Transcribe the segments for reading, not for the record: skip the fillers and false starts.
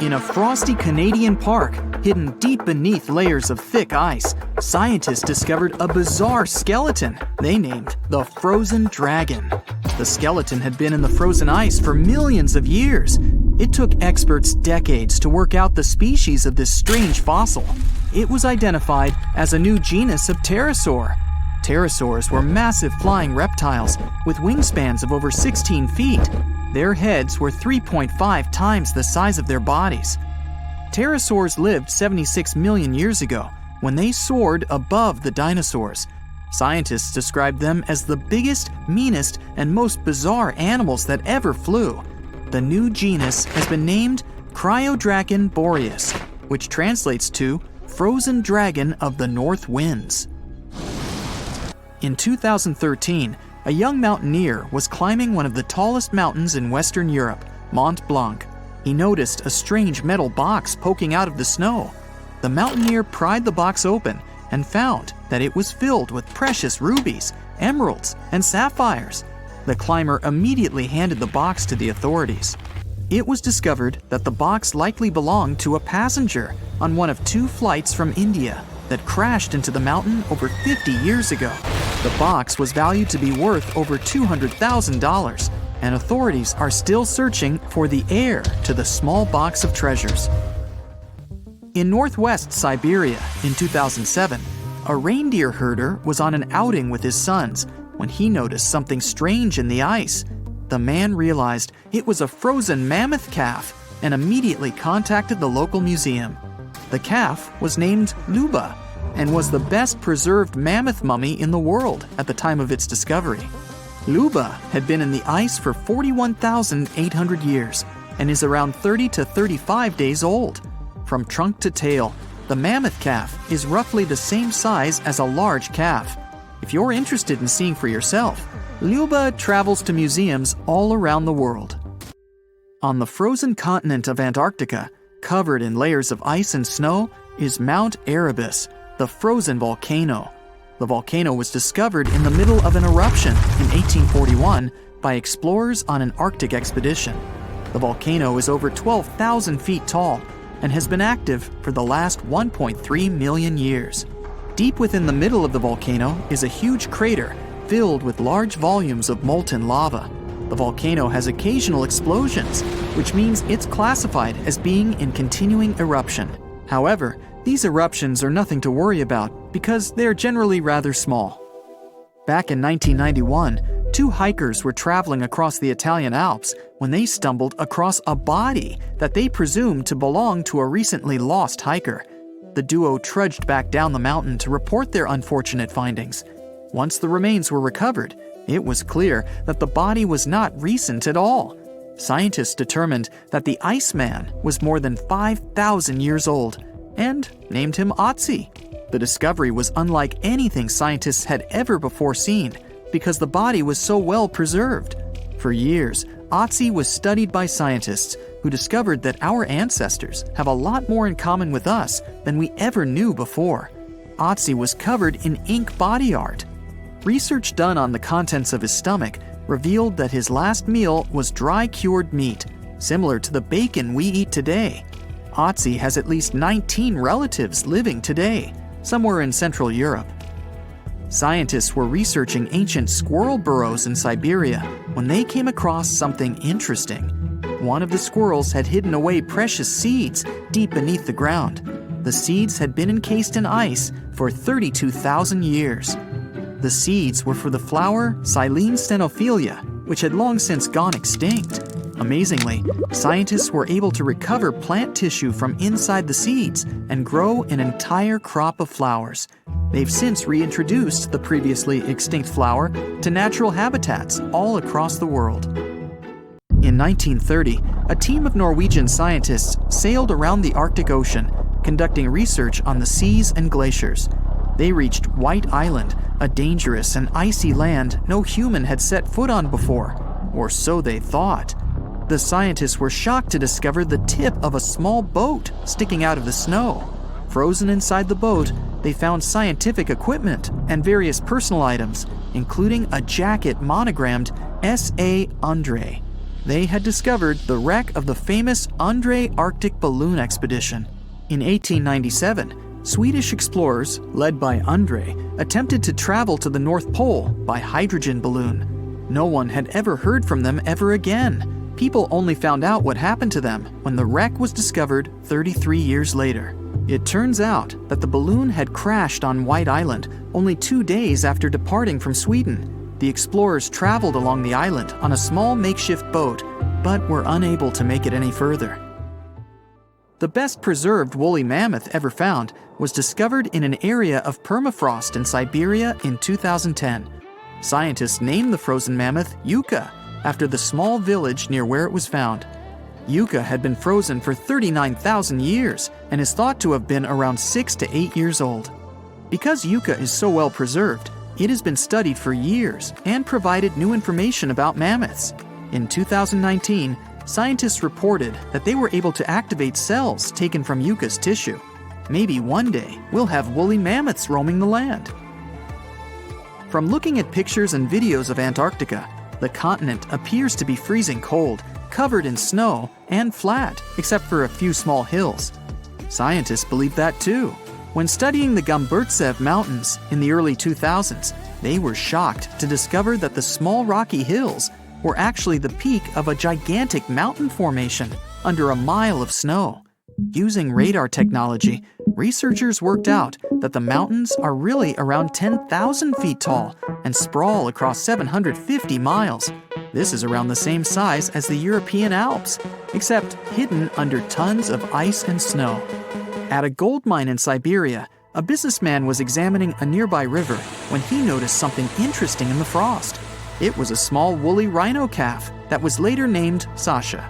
In a frosty Canadian park, hidden deep beneath layers of thick ice, scientists discovered a bizarre skeleton they named the frozen dragon. The skeleton had been in the frozen ice for millions of years. It took experts decades to work out the species of this strange fossil. It was identified as a new genus of pterosaur. Pterosaurs were massive flying reptiles with wingspans of over 16 feet. Their heads were 3.5 times the size of their bodies. Pterosaurs lived 76 million years ago when they soared above the dinosaurs. Scientists described them as the biggest, meanest, and most bizarre animals that ever flew. The new genus has been named Cryodragon boreas, which translates to frozen dragon of the north winds. In 2013, a young mountaineer was climbing one of the tallest mountains in Western Europe, Mont Blanc. He noticed a strange metal box poking out of the snow. The mountaineer pried the box open and found that it was filled with precious rubies, emeralds, and sapphires. The climber immediately handed the box to the authorities. It was discovered that the box likely belonged to a passenger on one of 2 flights from India that crashed into the mountain over 50 years ago. The box was valued to be worth over $200,000, and authorities are still searching for the heir to the small box of treasures. In northwest Siberia in 2007, a reindeer herder was on an outing with his sons when he noticed something strange in the ice. The man realized it was a frozen mammoth calf and immediately contacted the local museum. The calf was named Luba and was the best preserved mammoth mummy in the world at the time of its discovery. Luba had been in the ice for 41,800 years and is around 30 to 35 days old. From trunk to tail, the mammoth calf is roughly the same size as a large calf. If you're interested in seeing for yourself, Luba travels to museums all around the world. On the frozen continent of Antarctica, covered in layers of ice and snow, is Mount Erebus, the frozen volcano. The volcano was discovered in the middle of an eruption in 1841 by explorers on an Arctic expedition. The volcano is over 12,000 feet tall and has been active for the last 1.3 million years. Deep within the middle of the volcano is a huge crater filled with large volumes of molten lava. The volcano has occasional explosions, which means it's classified as being in continuing eruption. However, these eruptions are nothing to worry about because they're generally rather small. Back in 1991, 2 hikers were traveling across the Italian Alps when they stumbled across a body that they presumed to belong to a recently lost hiker. The duo trudged back down the mountain to report their unfortunate findings. Once the remains were recovered, it was clear that the body was not recent at all. Scientists determined that the Iceman was more than 5,000 years old and named him Otzi. The discovery was unlike anything scientists had ever before seen because the body was so well preserved. For years, Otzi was studied by scientists who discovered that our ancestors have a lot more in common with us than we ever knew before. Otzi was covered in ink body art. Research done on the contents of his stomach revealed that his last meal was dry cured meat, similar to the bacon we eat today. Otzi has at least 19 relatives living today, somewhere in Central Europe. Scientists were researching ancient squirrel burrows in Siberia when they came across something interesting. One of the squirrels had hidden away precious seeds deep beneath the ground. The seeds had been encased in ice for 32,000 years. The seeds were for the flower Silene stenophilia, which had long since gone extinct. Amazingly, scientists were able to recover plant tissue from inside the seeds and grow an entire crop of flowers. They've since reintroduced the previously extinct flower to natural habitats all across the world. In 1930, a team of Norwegian scientists sailed around the Arctic Ocean, conducting research on the seas and glaciers. They reached White Island, a dangerous and icy land no human had set foot on before, or so they thought. The scientists were shocked to discover the tip of a small boat sticking out of the snow. Frozen inside the boat, they found scientific equipment and various personal items, including a jacket monogrammed S.A. Andre. They had discovered the wreck of the famous André Arctic balloon expedition. In 1897, Swedish explorers, led by André, attempted to travel to the North Pole by hydrogen balloon. No one had ever heard from them ever again. People only found out what happened to them when the wreck was discovered 33 years later. It turns out that the balloon had crashed on White Island only 2 days after departing from Sweden. The explorers traveled along the island on a small makeshift boat, but were unable to make it any further. The best preserved woolly mammoth ever found was discovered in an area of permafrost in Siberia in 2010. Scientists named the frozen mammoth Yucca, after the small village near where it was found. Yucca had been frozen for 39,000 years and is thought to have been around 6 to 8 years old. Because Yucca is so well preserved, it has been studied for years and provided new information about mammoths. In 2019, scientists reported that they were able to activate cells taken from Yucca's tissue. Maybe one day we'll have woolly mammoths roaming the land. From looking at pictures and videos of Antarctica, the continent appears to be freezing cold, covered in snow, and flat, except for a few small hills. Scientists believe that too. When studying the Gomburtsev Mountains in the early 2000s, they were shocked to discover that the small rocky hills were actually the peak of a gigantic mountain formation under a mile of snow. Using radar technology, researchers worked out that the mountains are really around 10,000 feet tall and sprawl across 750 miles. This is around the same size as the European Alps, except hidden under tons of ice and snow. At a gold mine in Siberia, a businessman was examining a nearby river when he noticed something interesting in the frost. It was a small woolly rhino calf that was later named Sasha.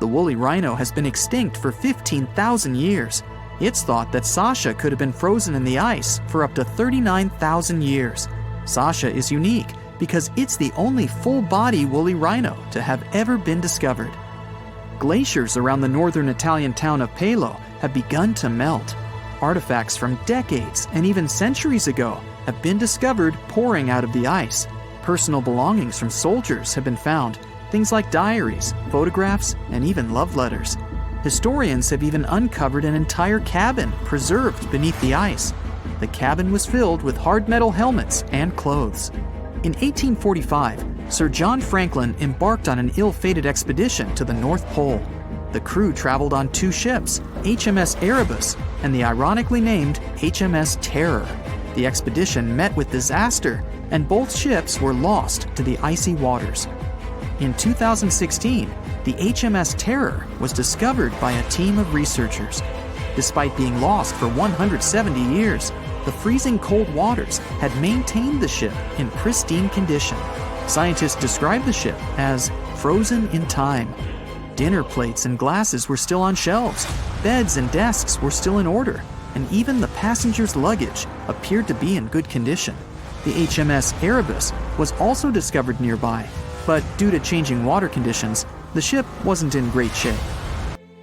The woolly rhino has been extinct for 15,000 years. It's thought that Sasha could have been frozen in the ice for up to 39,000 years. Sasha is unique because it's the only full-body woolly rhino to have ever been discovered. Glaciers around the northern Italian town of Pelo have begun to melt. Artifacts from decades and even centuries ago have been discovered pouring out of the ice. Personal belongings from soldiers have been found, things like diaries, photographs, and even love letters. Historians have even uncovered an entire cabin preserved beneath the ice. The cabin was filled with hard metal helmets and clothes. In 1845, Sir John Franklin embarked on an ill-fated expedition to the North Pole. The crew traveled on 2 ships, HMS Erebus and the ironically named HMS Terror. The expedition met with disaster, and both ships were lost to the icy waters. In 2016, the HMS Terror was discovered by a team of researchers. Despite being lost for 170 years, the freezing cold waters had maintained the ship in pristine condition. Scientists described the ship as frozen in time. Dinner plates and glasses were still on shelves, beds and desks were still in order, and even the passengers' luggage appeared to be in good condition. The HMS Erebus was also discovered nearby, but due to changing water conditions, the ship wasn't in great shape.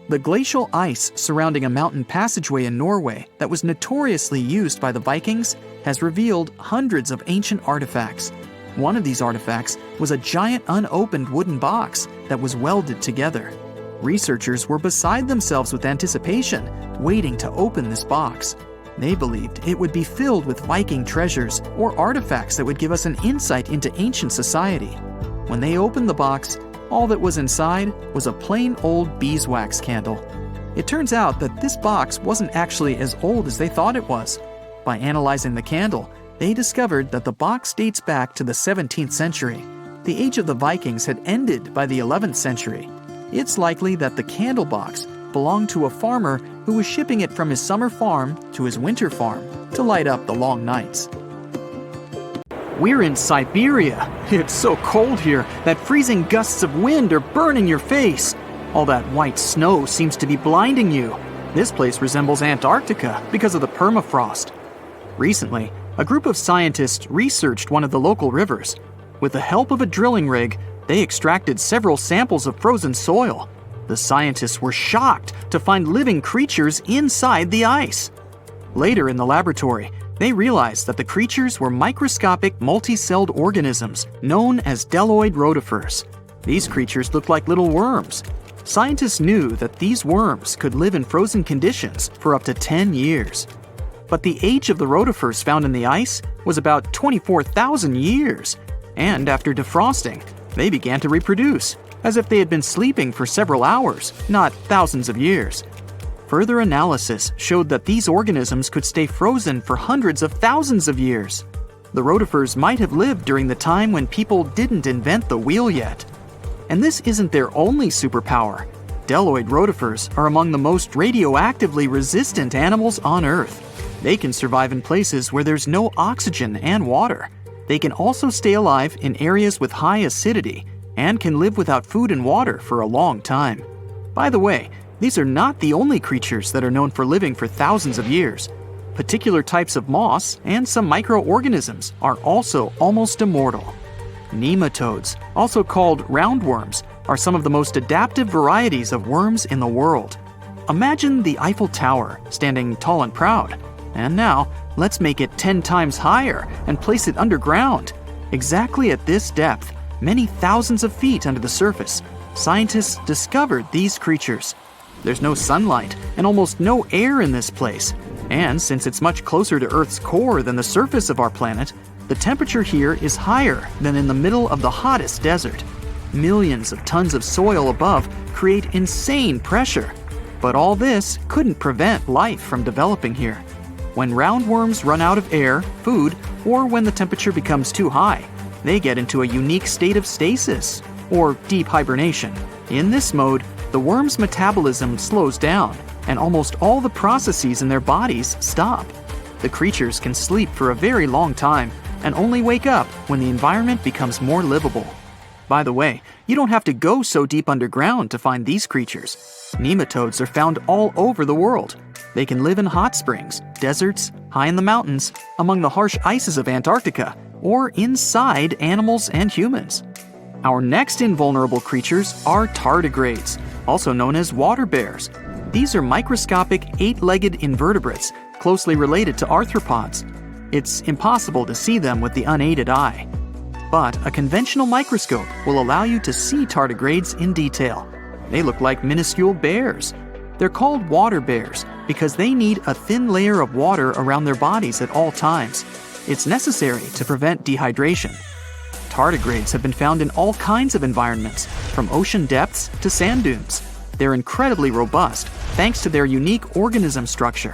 The glacial ice surrounding a mountain passageway in Norway that was notoriously used by the Vikings has revealed hundreds of ancient artifacts. One of these artifacts was a giant unopened wooden box that was welded together. Researchers were beside themselves with anticipation, waiting to open this box. They believed it would be filled with Viking treasures or artifacts that would give us an insight into ancient society. When they opened the box, all that was inside was a plain old beeswax candle. It turns out that this box wasn't actually as old as they thought it was. By analyzing the candle, they discovered that the box dates back to the 17th century. The age of the Vikings had ended by the 11th century. It's likely that the candle box belonged to a farmer who was shipping it from his summer farm to his winter farm to light up the long nights. We're in Siberia. It's so cold here that freezing gusts of wind are burning your face. All that white snow seems to be blinding you. This place resembles Antarctica because of the permafrost. Recently, a group of scientists researched one of the local rivers. With the help of a drilling rig, they extracted several samples of frozen soil. The scientists were shocked to find living creatures inside the ice. Later in the laboratory, they realized that the creatures were microscopic multicelled organisms known as bdelloid rotifers. These creatures looked like little worms. Scientists knew that these worms could live in frozen conditions for up to 10 years. But the age of the rotifers found in the ice was about 24,000 years, and after defrosting, they began to reproduce, as if they had been sleeping for several hours, not thousands of years. Further analysis showed that these organisms could stay frozen for hundreds of thousands of years. The rotifers might have lived during the time when people didn't invent the wheel yet. And this isn't their only superpower. Deloid rotifers are among the most radioactively resistant animals on Earth. They can survive in places where there's no oxygen and water. They can also stay alive in areas with high acidity and can live without food and water for a long time. By the way, these are not the only creatures that are known for living for thousands of years. Particular types of moss and some microorganisms are also almost immortal. Nematodes, also called roundworms, are some of the most adaptive varieties of worms in the world. Imagine the Eiffel Tower standing tall and proud. And now, let's make it 10 times higher and place it underground. Exactly at this depth, many thousands of feet under the surface, scientists discovered these creatures. There's no sunlight and almost no air in this place. And since it's much closer to Earth's core than the surface of our planet, the temperature here is higher than in the middle of the hottest desert. Millions of tons of soil above create insane pressure. But all this couldn't prevent life from developing here. When roundworms run out of air, food, or when the temperature becomes too high, they get into a unique state of stasis, or deep hibernation. In this mode, the worm's metabolism slows down, and almost all the processes in their bodies stop. The creatures can sleep for a very long time, and only wake up when the environment becomes more livable. By the way, you don't have to go so deep underground to find these creatures. Nematodes are found all over the world. They can live in hot springs, deserts, high in the mountains, among the harsh ices of Antarctica, or inside animals and humans. Our next invulnerable creatures are tardigrades, also known as water bears. These are microscopic, 8-legged invertebrates closely related to arthropods. It's impossible to see them with the unaided eye. But a conventional microscope will allow you to see tardigrades in detail. They look like minuscule bears. They're called water bears because they need a thin layer of water around their bodies at all times. It's necessary to prevent dehydration. Tardigrades have been found in all kinds of environments, from ocean depths to sand dunes. They're incredibly robust thanks to their unique organism structure.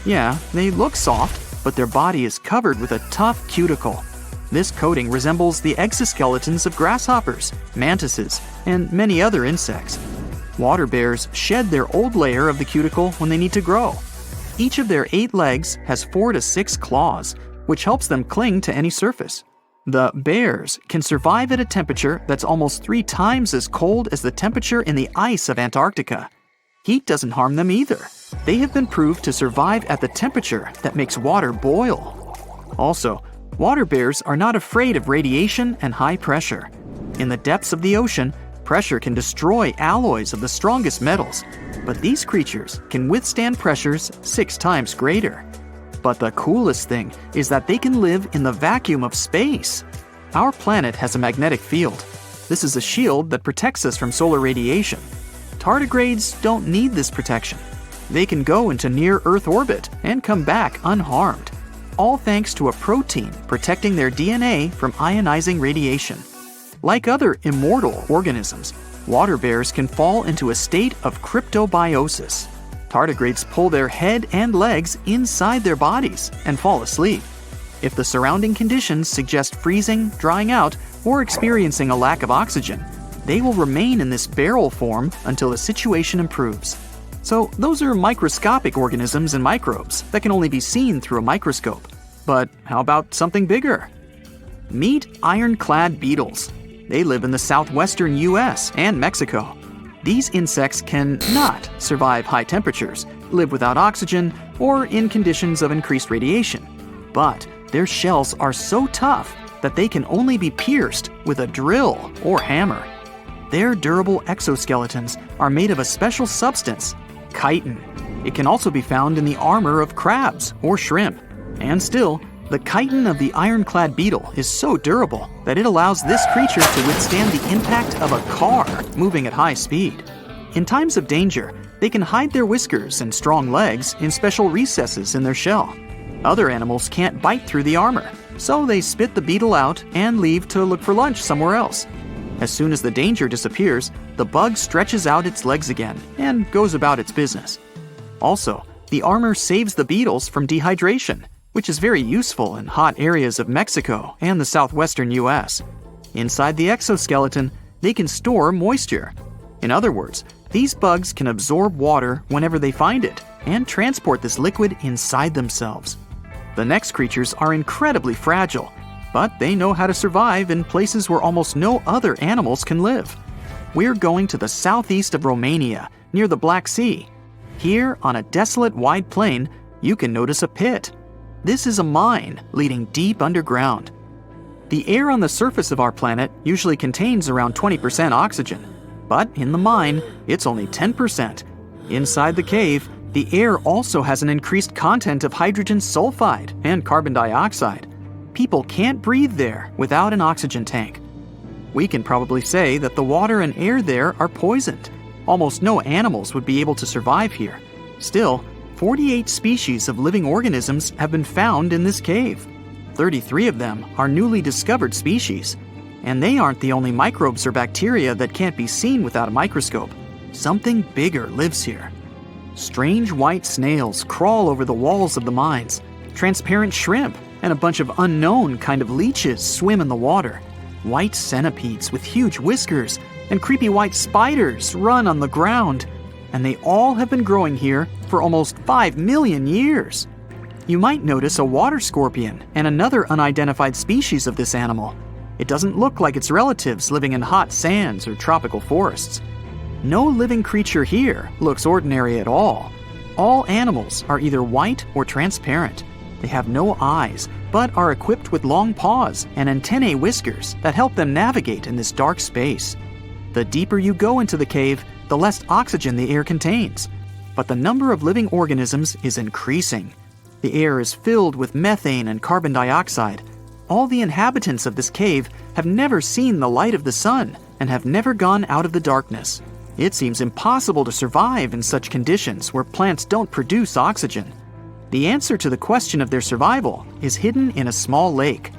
Yeah, they look soft, but their body is covered with a tough cuticle. This coating resembles the exoskeletons of grasshoppers, mantises, and many other insects. Water bears shed their old layer of the cuticle when they need to grow. Each of their 8 legs has 4 to 6 claws, which helps them cling to any surface. The bears can survive at a temperature that's almost 3 times as cold as the temperature in the ice of Antarctica. Heat doesn't harm them either. They have been proved to survive at the temperature that makes water boil. Also, water bears are not afraid of radiation and high pressure. In the depths of the ocean, pressure can destroy alloys of the strongest metals, but these creatures can withstand pressures 6 times greater. But the coolest thing is that they can live in the vacuum of space. Our planet has a magnetic field. This is a shield that protects us from solar radiation. Tardigrades don't need this protection. They can go into near-Earth orbit and come back unharmed, all thanks to a protein protecting their DNA from ionizing radiation. Like other immortal organisms, water bears can fall into a state of cryptobiosis. Tardigrades pull their head and legs inside their bodies and fall asleep. If the surrounding conditions suggest freezing, drying out, or experiencing a lack of oxygen, they will remain in this barrel form until the situation improves. So those are microscopic organisms and microbes that can only be seen through a microscope. But how about something bigger? Meet ironclad beetles. They live in the southwestern US and Mexico. These insects cannot survive high temperatures, live without oxygen, or in conditions of increased radiation. But their shells are so tough that they can only be pierced with a drill or hammer. Their durable exoskeletons are made of a special substance, chitin. It can also be found in the armor of crabs or shrimp. And still, The chitin of the ironclad beetle is so durable that it allows this creature to withstand the impact of a car moving at high speed. In times of danger, they can hide their whiskers and strong legs in special recesses in their shell. Other animals can't bite through the armor, so they spit the beetle out and leave to look for lunch somewhere else. As soon as the danger disappears, the bug stretches out its legs again and goes about its business. Also, the armor saves the beetles from dehydration, which is very useful in hot areas of Mexico and the southwestern US. Inside the exoskeleton, they can store moisture. In other words, these bugs can absorb water whenever they find it and transport this liquid inside themselves. The next creatures are incredibly fragile, but they know how to survive in places where almost no other animals can live. We're going to the southeast of Romania, near the Black Sea. Here, on a desolate wide plain, you can notice a pit. This is a mine leading deep underground. The air on the surface of our planet usually contains around 20% oxygen, but in the mine, it's only 10%. Inside the cave, the air also has an increased content of hydrogen sulfide and carbon dioxide. People can't breathe there without an oxygen tank. We can probably say that the water and air there are poisoned. Almost no animals would be able to survive here. Still, 48 species of living organisms have been found in this cave. 33 of them are newly discovered species. And they aren't the only microbes or bacteria that can't be seen without a microscope. Something bigger lives here. Strange white snails crawl over the walls of the mines. Transparent shrimp and a bunch of unknown kind of leeches swim in the water. White centipedes with huge whiskers and creepy white spiders run on the ground. And they all have been growing here for almost 5 million years. You might notice a water scorpion and another unidentified species of this animal. It doesn't look like its relatives living in hot sands or tropical forests. No living creature here looks ordinary at all. All animals are either white or transparent. They have no eyes, but are equipped with long paws and antennae whiskers that help them navigate in this dark space. The deeper you go into the cave, the less oxygen the air contains. But the number of living organisms is increasing. The air is filled with methane and carbon dioxide. All the inhabitants of this cave have never seen the light of the sun and have never gone out of the darkness. It seems impossible to survive in such conditions where plants don't produce oxygen. The answer to the question of their survival is hidden in a small lake.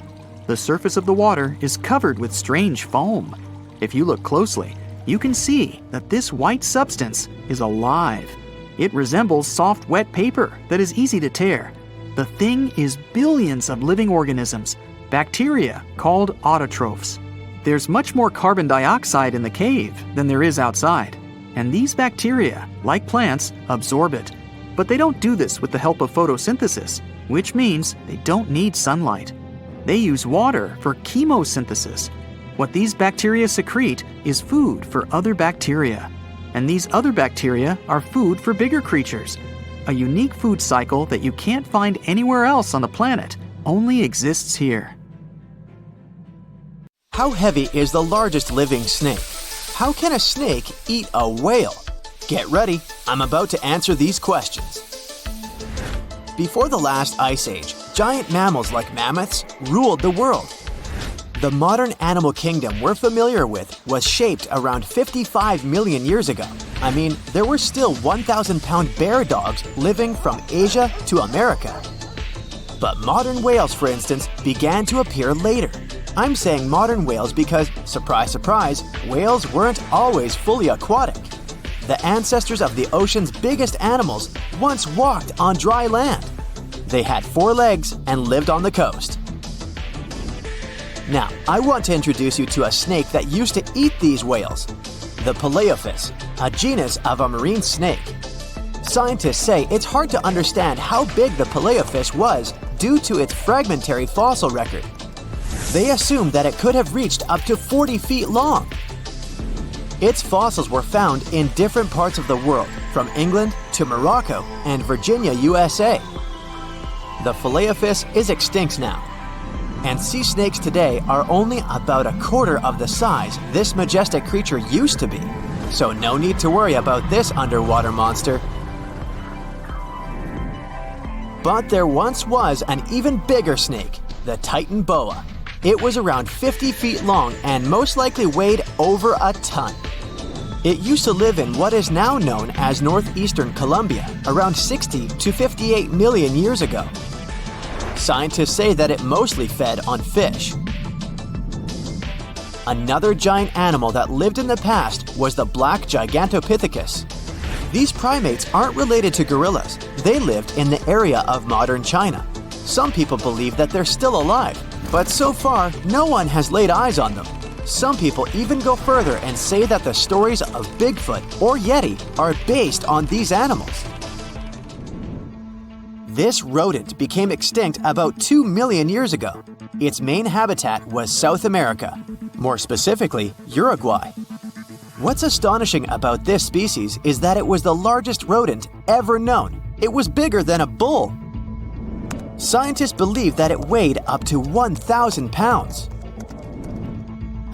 The surface of the water is covered with strange foam. If you look closely, you can see that this white substance is alive. It resembles soft, wet paper that is easy to tear. The thing is billions of living organisms, bacteria called autotrophs. There's much more carbon dioxide in the cave than there is outside, and these bacteria, like plants, absorb it. But they don't do this with the help of photosynthesis, which means they don't need sunlight. They use water for chemosynthesis. What these bacteria secrete is food for other bacteria, and these other bacteria are food for bigger creatures. A unique food cycle that you can't find anywhere else on the planet only exists here. How heavy is the largest living snake? How can a snake eat a whale? Get ready, I'm about to answer these questions. Before the last ice age, giant mammals like mammoths ruled the world. The modern animal kingdom we're familiar with was shaped around 55 million years ago. I mean, there were still 1,000-pound bear dogs living from Asia to America. But modern whales, for instance, began to appear later. I'm saying modern whales because, surprise, surprise, whales weren't always fully aquatic. The ancestors of the ocean's biggest animals once walked on dry land. They had 4 legs and lived on the coast. Now, I want to introduce you to a snake that used to eat these whales, the Paleophis, a genus of a marine snake. Scientists say it's hard to understand how big the Paleophis was due to its fragmentary fossil record. They assumed that it could have reached up to 40 feet long. Its fossils were found in different parts of the world, from England to Morocco and Virginia, USA. The Paleophis is extinct now, and sea snakes today are only about a quarter of the size this majestic creature used to be. So no need to worry about this underwater monster. But there once was an even bigger snake, the Titan boa. It was around 50 feet long and most likely weighed over a ton. It used to live in what is now known as northeastern Colombia around 60 to 58 million years ago. Scientists say that it mostly fed on fish. Another giant animal that lived in the past was the black Gigantopithecus. These primates aren't related to gorillas. They lived in the area of modern China. Some people believe that they're still alive, but so far, no one has laid eyes on them. Some people even go further and say that the stories of Bigfoot or Yeti are based on these animals. This rodent became extinct about 2 million years ago. Its main habitat was South America, more specifically, Uruguay. What's astonishing about this species is that it was the largest rodent ever known. It was bigger than a bull. Scientists believe that it weighed up to 1,000 pounds.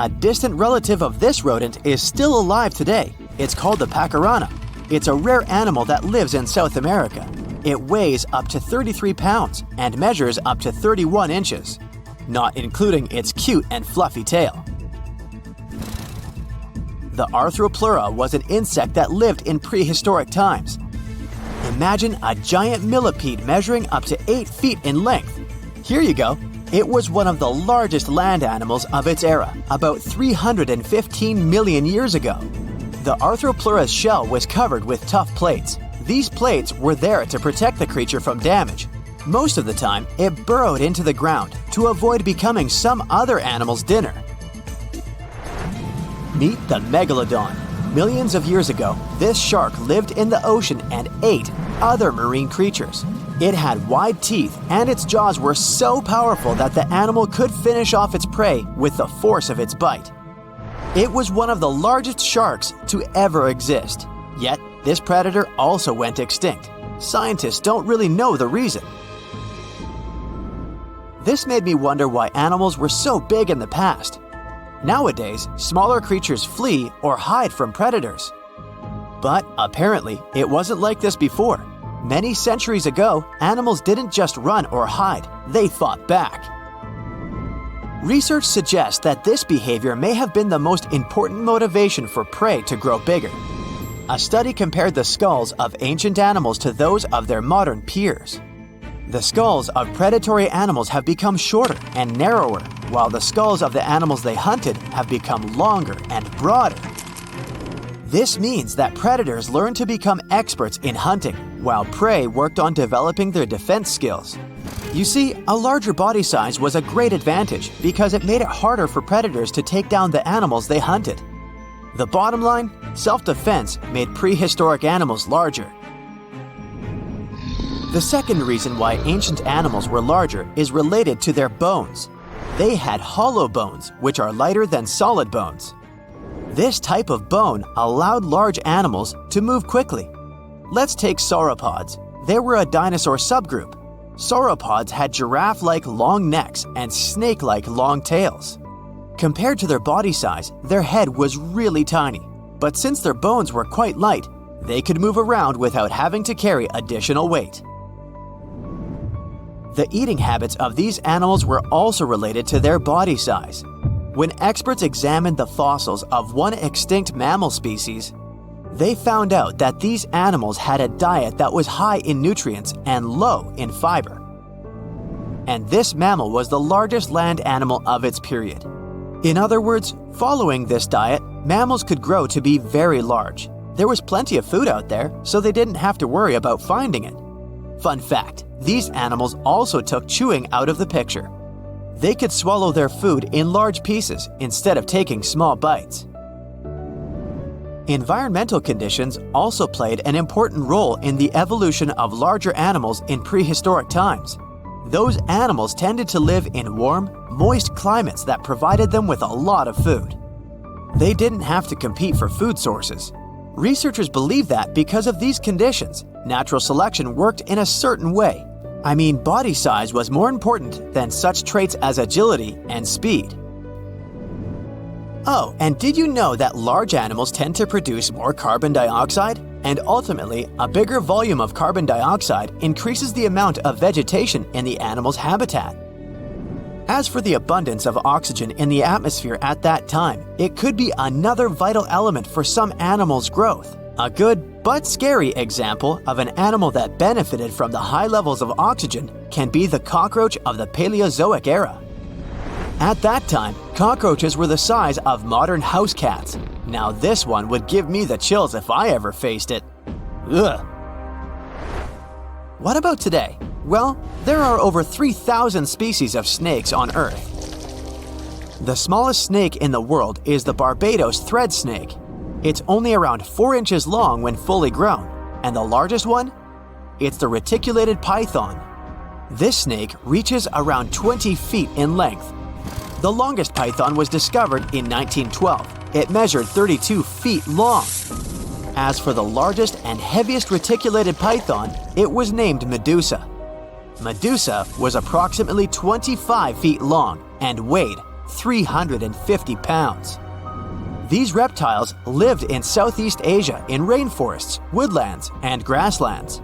A distant relative of this rodent is still alive today. It's called the pacarana. It's a rare animal that lives in South America. It weighs up to 33 pounds and measures up to 31 inches, not including its cute and fluffy tail. The Arthropleura was an insect that lived in prehistoric times. Imagine a giant millipede measuring up to 8 feet in length. Here you go. It was one of the largest land animals of its era, about 315 million years ago. The Arthropleura's shell was covered with tough plates. These plates were there to protect the creature from damage. Most of the time, it burrowed into the ground to avoid becoming some other animal's dinner. Meet the megalodon. Millions of years ago, this shark lived in the ocean and ate other marine creatures. It had wide teeth, and its jaws were so powerful that the animal could finish off its prey with the force of its bite. It was one of the largest sharks to ever exist. Yet, this predator also went extinct. Scientists don't really know the reason. This made me wonder why animals were so big in the past. Nowadays, smaller creatures flee or hide from predators. But apparently, it wasn't like this before. Many centuries ago, animals didn't just run or hide, they fought back. Research suggests that this behavior may have been the most important motivation for prey to grow bigger. A study compared the skulls of ancient animals to those of their modern peers. The skulls of predatory animals have become shorter and narrower, while the skulls of the animals they hunted have become longer and broader. This means that predators learned to become experts in hunting, while prey worked on developing their defense skills. You see, a larger body size was a great advantage because it made it harder for predators to take down the animals they hunted. The bottom line, self-defense made prehistoric animals larger. The second reason why ancient animals were larger is related to their bones. They had hollow bones, which are lighter than solid bones. This type of bone allowed large animals to move quickly. Let's take sauropods. They were a dinosaur subgroup. Sauropods had giraffe-like long necks and snake-like long tails. Compared to their body size, their head was really tiny. But since their bones were quite light, they could move around without having to carry additional weight. The eating habits of these animals were also related to their body size. When experts examined the fossils of one extinct mammal species, they found out that these animals had a diet that was high in nutrients and low in fiber. And this mammal was the largest land animal of its period. In other words, following this diet, mammals could grow to be very large. There was plenty of food out there, so they didn't have to worry about finding it. Fun fact, these animals also took chewing out of the picture. They could swallow their food in large pieces instead of taking small bites. Environmental conditions also played an important role in the evolution of larger animals in prehistoric times. Those animals tended to live in warm, moist climates that provided them with a lot of food. They didn't have to compete for food sources. Researchers believe that because of these conditions, natural selection worked in a certain way. I mean, body size was more important than such traits as agility and speed. Oh, and did you know that large animals tend to produce more carbon dioxide? And ultimately, a bigger volume of carbon dioxide increases the amount of vegetation in the animal's habitat. As for the abundance of oxygen in the atmosphere at that time, it could be another vital element for some animals' growth. A good but scary example of an animal that benefited from the high levels of oxygen can be the cockroach of the Paleozoic era. At that time, cockroaches were the size of modern house cats. Now this one would give me the chills if I ever faced it. Ugh. What about today? Well, there are over 3,000 species of snakes on Earth. The smallest snake in the world is the Barbados thread snake. It's only around 4 inches long when fully grown, and the largest one? It's the reticulated python. This snake reaches around 20 feet in length. The longest python was discovered in 1912. It measured 32 feet long. As for the largest and heaviest reticulated python, it was named Medusa. Medusa was approximately 25 feet long and weighed 350 pounds. These reptiles lived in Southeast Asia in rainforests, woodlands, and grasslands.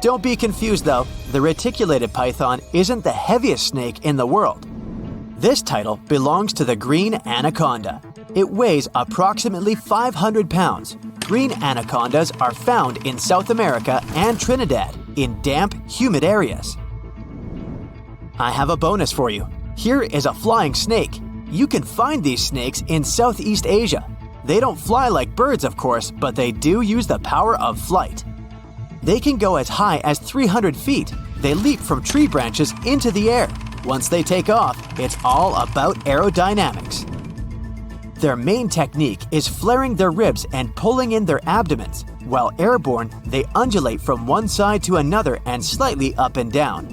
Don't be confused though, the reticulated python isn't the heaviest snake in the world. This title belongs to the green anaconda. It weighs approximately 500 pounds. Green anacondas are found in South America and Trinidad in damp, humid areas. I have a bonus for you. Here is a flying snake. You can find these snakes in Southeast Asia. They don't fly like birds, of course, but they do use the power of flight. They can go as high as 300 feet. They leap from tree branches into the air. Once they take off, it's all about aerodynamics. Their main technique is flaring their ribs and pulling in their abdomens. While airborne, they undulate from one side to another and slightly up and down.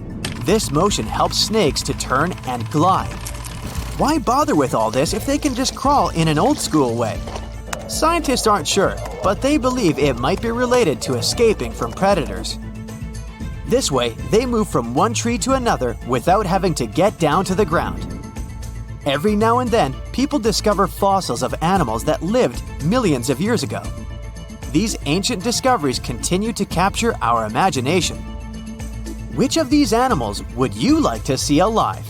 This motion helps snakes to turn and glide. Why bother with all this if they can just crawl in an old-school way? Scientists aren't sure, but they believe it might be related to escaping from predators. This way, they move from one tree to another without having to get down to the ground. Every now and then, people discover fossils of animals that lived millions of years ago. These ancient discoveries continue to capture our imagination. Which of these animals would you like to see alive?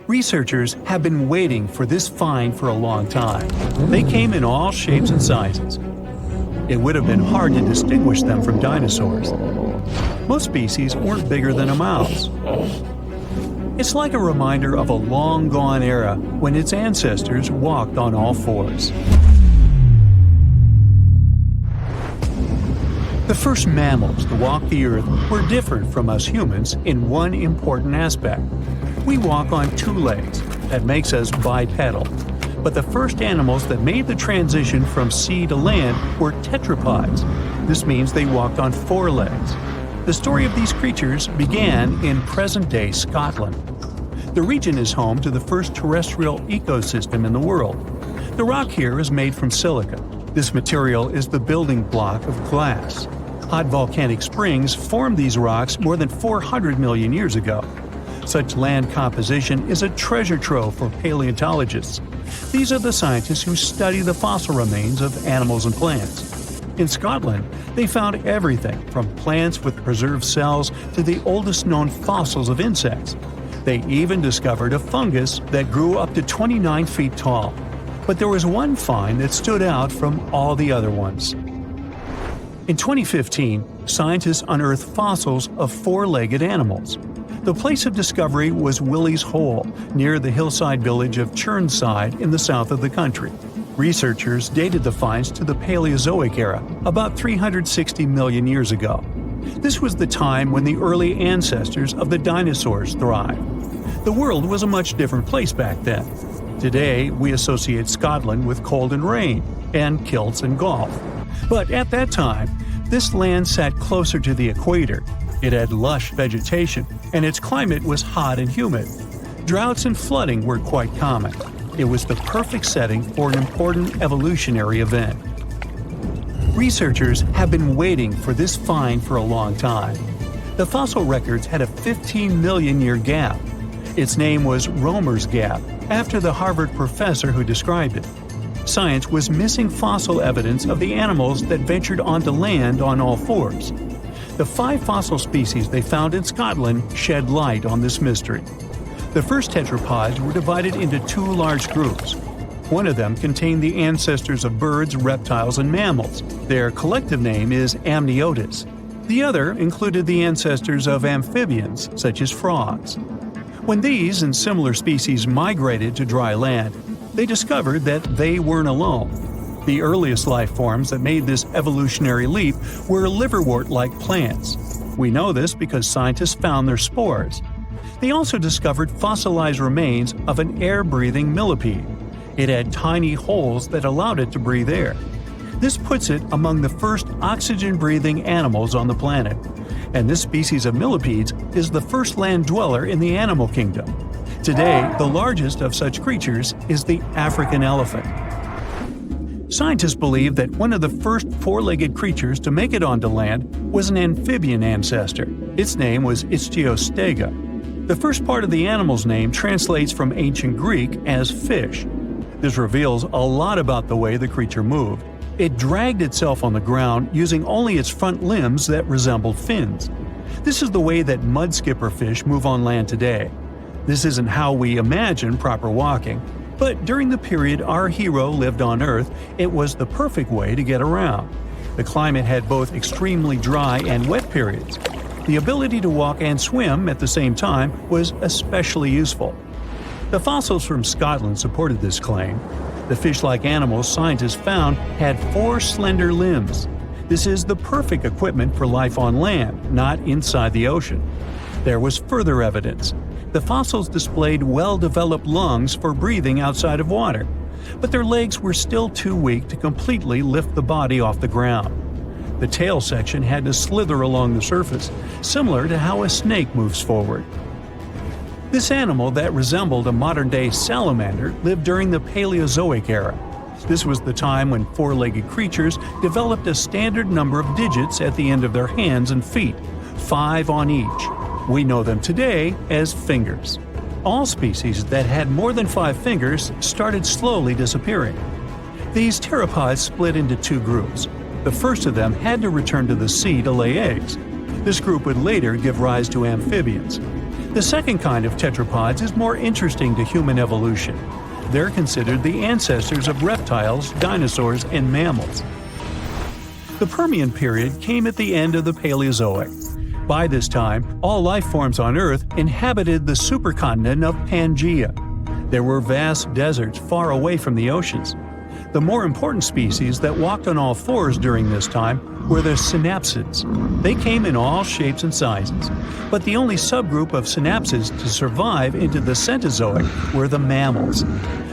Researchers have been waiting for this find for a long time. They came in all shapes and sizes. It would have been hard to distinguish them from dinosaurs. Most species weren't bigger than a mouse. It's like a reminder of a long-gone era when its ancestors walked on all fours. The first mammals to walk the earth were different from us humans in one important aspect. We walk on two legs. That makes us bipedal. But the first animals that made the transition from sea to land were tetrapods. This means they walked on four legs. The story of these creatures began in present-day Scotland. The region is home to the first terrestrial ecosystem in the world. The rock here is made from silica. This material is the building block of glass. Hot volcanic springs formed these rocks more than 400 million years ago. Such land composition is a treasure trove for paleontologists. These are the scientists who study the fossil remains of animals and plants. In Scotland, they found everything from plants with preserved cells to the oldest known fossils of insects. They even discovered a fungus that grew up to 29 feet tall. But there was one find that stood out from all the other ones. In 2015, scientists unearthed fossils of four-legged animals. The place of discovery was Willie's Hole, near the hillside village of Churnside in the south of the country. Researchers dated the finds to the Paleozoic era, about 360 million years ago. This was the time when the early ancestors of the dinosaurs thrived. The world was a much different place back then. Today, we associate Scotland with cold and rain, and kilts and golf. But at that time, this land sat closer to the equator. It had lush vegetation, and its climate was hot and humid. Droughts and flooding were quite common. It was the perfect setting for an important evolutionary event. Researchers have been waiting for this find for a long time. The fossil records had a 15 million year gap. Its name was Roemer's Gap, after the Harvard professor who described it. science was missing fossil evidence of the animals that ventured onto land on all fours. The 5 fossil species they found in Scotland shed light on this mystery. The first tetrapods were divided into 2 large groups. One of them contained the ancestors of birds, reptiles, and mammals. Their collective name is amniotus. The other included the ancestors of amphibians, such as frogs. When these and similar species migrated to dry land, they discovered that they weren't alone. The earliest life forms that made this evolutionary leap were liverwort-like plants. We know this because scientists found their spores. They also discovered fossilized remains of an air-breathing millipede. It had tiny holes that allowed it to breathe air. This puts it among the first oxygen-breathing animals on the planet, and this species of millipedes is the first land dweller in the animal kingdom. Today, the largest of such creatures is the African elephant. Scientists believe that one of the first 4-legged creatures to make it onto land was an amphibian ancestor. Its name was Ichthyostega. The first part of the animal's name translates from ancient Greek as fish. This reveals a lot about the way the creature moved. It dragged itself on the ground using only its front limbs that resembled fins. This is the way that mudskipper fish move on land today. This isn't how we imagine proper walking, but during the period our hero lived on Earth, it was the perfect way to get around. The climate had both extremely dry and wet periods. The ability to walk and swim at the same time was especially useful. The fossils from Scotland supported this claim. The fish-like animals scientists found had 4 slender limbs. This is the perfect equipment for life on land, not inside the ocean. There was further evidence. The fossils displayed well-developed lungs for breathing outside of water, but their legs were still too weak to completely lift the body off the ground. The tail section had to slither along the surface, similar to how a snake moves forward. This animal that resembled a modern-day salamander lived during the Paleozoic era. This was the time when 4-legged creatures developed a standard number of digits at the end of their hands and feet, 5 on each. We know them today as fingers. All species that had more than 5 fingers started slowly disappearing. These pteropods split into 2 groups. The first of them had to return to the sea to lay eggs. This group would later give rise to amphibians. The second kind of tetrapods is more interesting to human evolution. They're considered the ancestors of reptiles, dinosaurs, and mammals. The Permian period came at the end of the Paleozoic. By this time, all life forms on Earth inhabited the supercontinent of Pangaea. There were vast deserts far away from the oceans. The more important species that walked on all fours during this time were the synapsids. They came in all shapes and sizes, but the only subgroup of synapsids to survive into the Cenozoic were the mammals.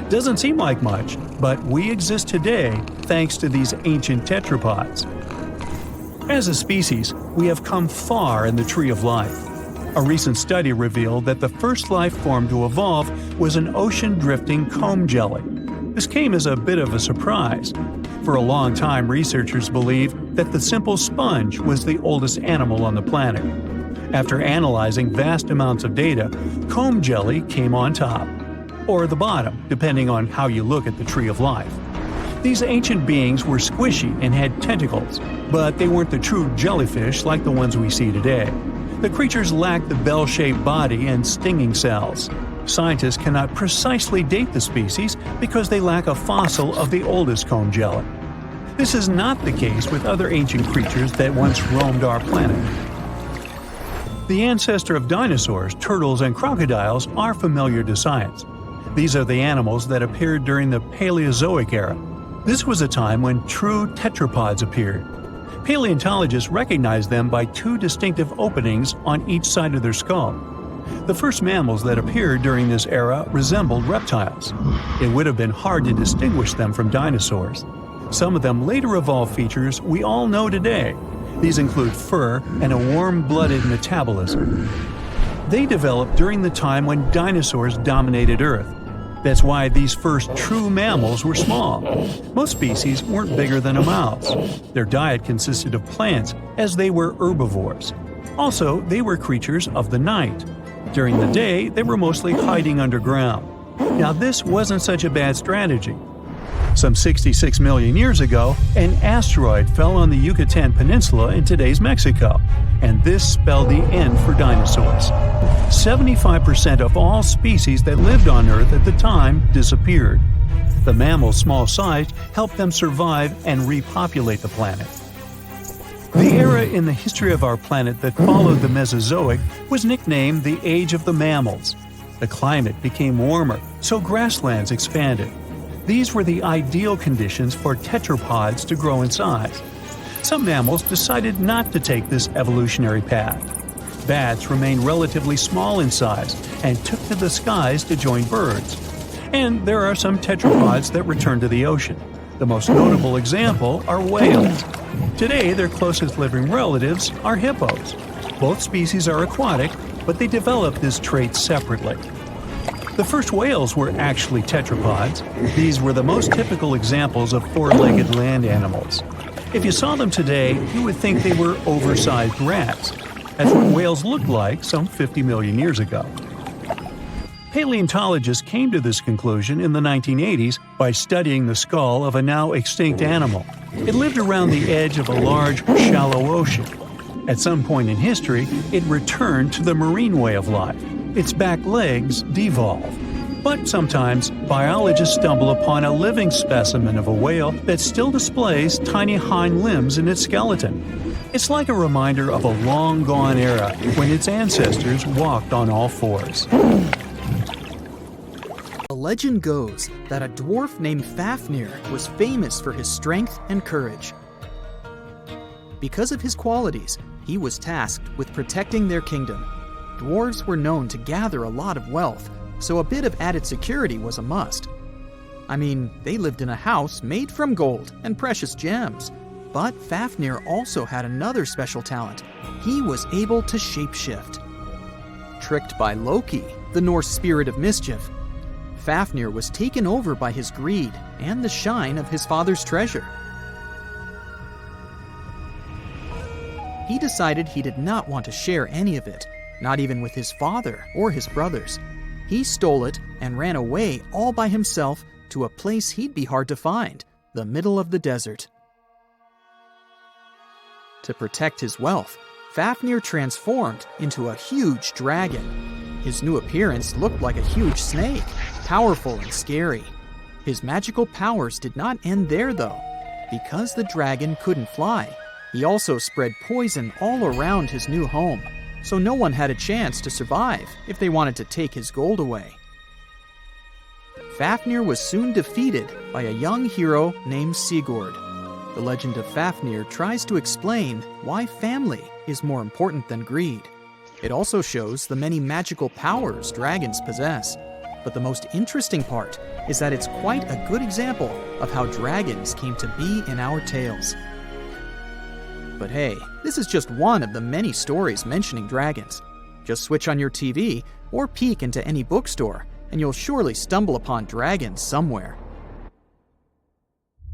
Doesn't seem like much, but we exist today thanks to these ancient tetrapods. As a species, we have come far in the tree of life. A recent study revealed that the first life form to evolve was an ocean-drifting comb jelly. This came as a bit of a surprise. For a long time, researchers believed that the simple sponge was the oldest animal on the planet. After analyzing vast amounts of data, comb jelly came on top, or the bottom, depending on how you look at the tree of life. These ancient beings were squishy and had tentacles, but they weren't the true jellyfish like the ones we see today. The creatures lacked the bell-shaped body and stinging cells. Scientists cannot precisely date the species because they lack a fossil of the oldest comb jelly. This is not the case with other ancient creatures that once roamed our planet. The ancestor of dinosaurs, turtles, and crocodiles are familiar to science. These are the animals that appeared during the Paleozoic era. This was a time when true tetrapods appeared. Paleontologists recognized them by 2 distinctive openings on each side of their skull. The first mammals that appeared during this era resembled reptiles. It would have been hard to distinguish them from dinosaurs. Some of them later evolved features we all know today. These include fur and a warm-blooded metabolism. They developed during the time when dinosaurs dominated Earth. That's why these first true mammals were small. Most species weren't bigger than a mouse. Their diet consisted of plants, as they were herbivores. Also, they were creatures of the night. During the day, they were mostly hiding underground. Now, this wasn't such a bad strategy. Some 66 million years ago, an asteroid fell on the Yucatan Peninsula in today's Mexico, and this spelled the end for dinosaurs. 75% of all species that lived on Earth at the time disappeared. The mammals' small size helped them survive and repopulate the planet. The era in the history of our planet that followed the Mesozoic was nicknamed the Age of the Mammals. The climate became warmer, so grasslands expanded. These were the ideal conditions for tetrapods to grow in size. Some mammals decided not to take this evolutionary path. Bats remained relatively small in size and took to the skies to join birds. And there are some tetrapods that return to the ocean. The most notable example are whales. Today, their closest living relatives are hippos. Both species are aquatic, but they developed this trait separately. The first whales were actually tetrapods. These were the most typical examples of four-legged land animals. If you saw them today, you would think they were oversized rats. That's what whales looked like some 50 million years ago. Paleontologists came to this conclusion in the 1980s by studying the skull of a now extinct animal. It lived around the edge of a large, shallow ocean. At some point in history, it returned to the marine way of life. Its back legs devolved. But sometimes, biologists stumble upon a living specimen of a whale that still displays tiny hind limbs in its skeleton. It's like a reminder of a long-gone era when its ancestors walked on all fours. The legend goes that a dwarf named Fafnir was famous for his strength and courage. Because of his qualities, he was tasked with protecting their kingdom. Dwarves were known to gather a lot of wealth, so a bit of added security was a must. I mean, they lived in a house made from gold and precious gems. But Fafnir also had another special talent. He was able to shapeshift. Tricked by Loki, the Norse spirit of mischief, Fafnir was taken over by his greed and the shine of his father's treasure. He decided he did not want to share any of it, not even with his father or his brothers. He stole it and ran away all by himself to a place he'd be hard to find, the middle of the desert. To protect his wealth, Fafnir transformed into a huge dragon. His new appearance looked like a huge snake, powerful and scary. His magical powers did not end there, though. Because the dragon couldn't fly, he also spread poison all around his new home, so no one had a chance to survive if they wanted to take his gold away. Fafnir was soon defeated by a young hero named Sigurd. The legend of Fafnir tries to explain why family is more important than greed. It also shows the many magical powers dragons possess. But the most interesting part is that it's quite a good example of how dragons came to be in our tales. But hey, this is just one of the many stories mentioning dragons. Just switch on your TV or peek into any bookstore, and you'll surely stumble upon dragons somewhere.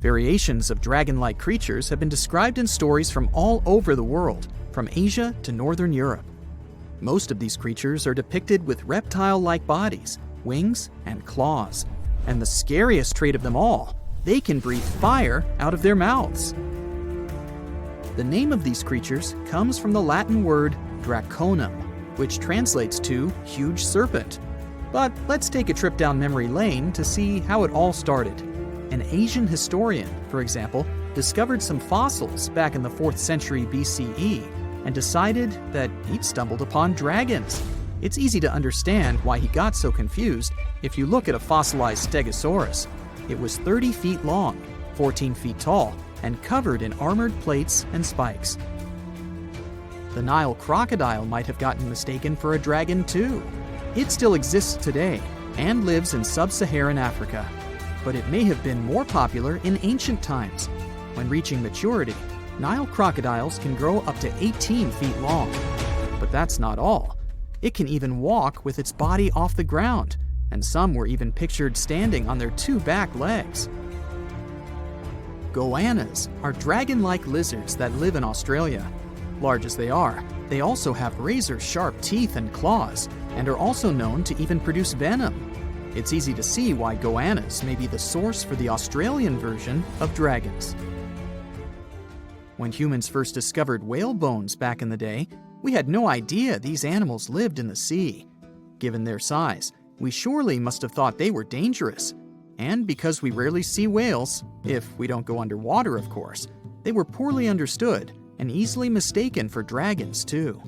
Variations of dragon-like creatures have been described in stories from all over the world, from Asia to Northern Europe. Most of these creatures are depicted with reptile-like bodies, wings, and claws. And the scariest trait of them all, they can breathe fire out of their mouths. The name of these creatures comes from the Latin word draconum, which translates to huge serpent. But let's take a trip down memory lane to see how it all started. An Asian historian, for example, discovered some fossils back in the 4th century BCE and decided that he'd stumbled upon dragons. It's easy to understand why he got so confused if you look at a fossilized stegosaurus. It was 30 feet long, 14 feet tall, and covered in armored plates and spikes. The Nile crocodile might have gotten mistaken for a dragon too. It still exists today and lives in sub-Saharan Africa. But it may have been more popular in ancient times. When reaching maturity, Nile crocodiles can grow up to 18 feet long. But that's not all. It can even walk with its body off the ground, and some were even pictured standing on their 2 back legs. Goannas are dragon-like lizards that live in Australia. Large as they are, they also have razor-sharp teeth and claws, and are also known to even produce venom. It's easy to see why goannas may be the source for the Australian version of dragons. When humans first discovered whale bones back in the day, we had no idea these animals lived in the sea. Given their size, we surely must have thought they were dangerous. And because we rarely see whales, if we don't go underwater of course, they were poorly understood and easily mistaken for dragons too.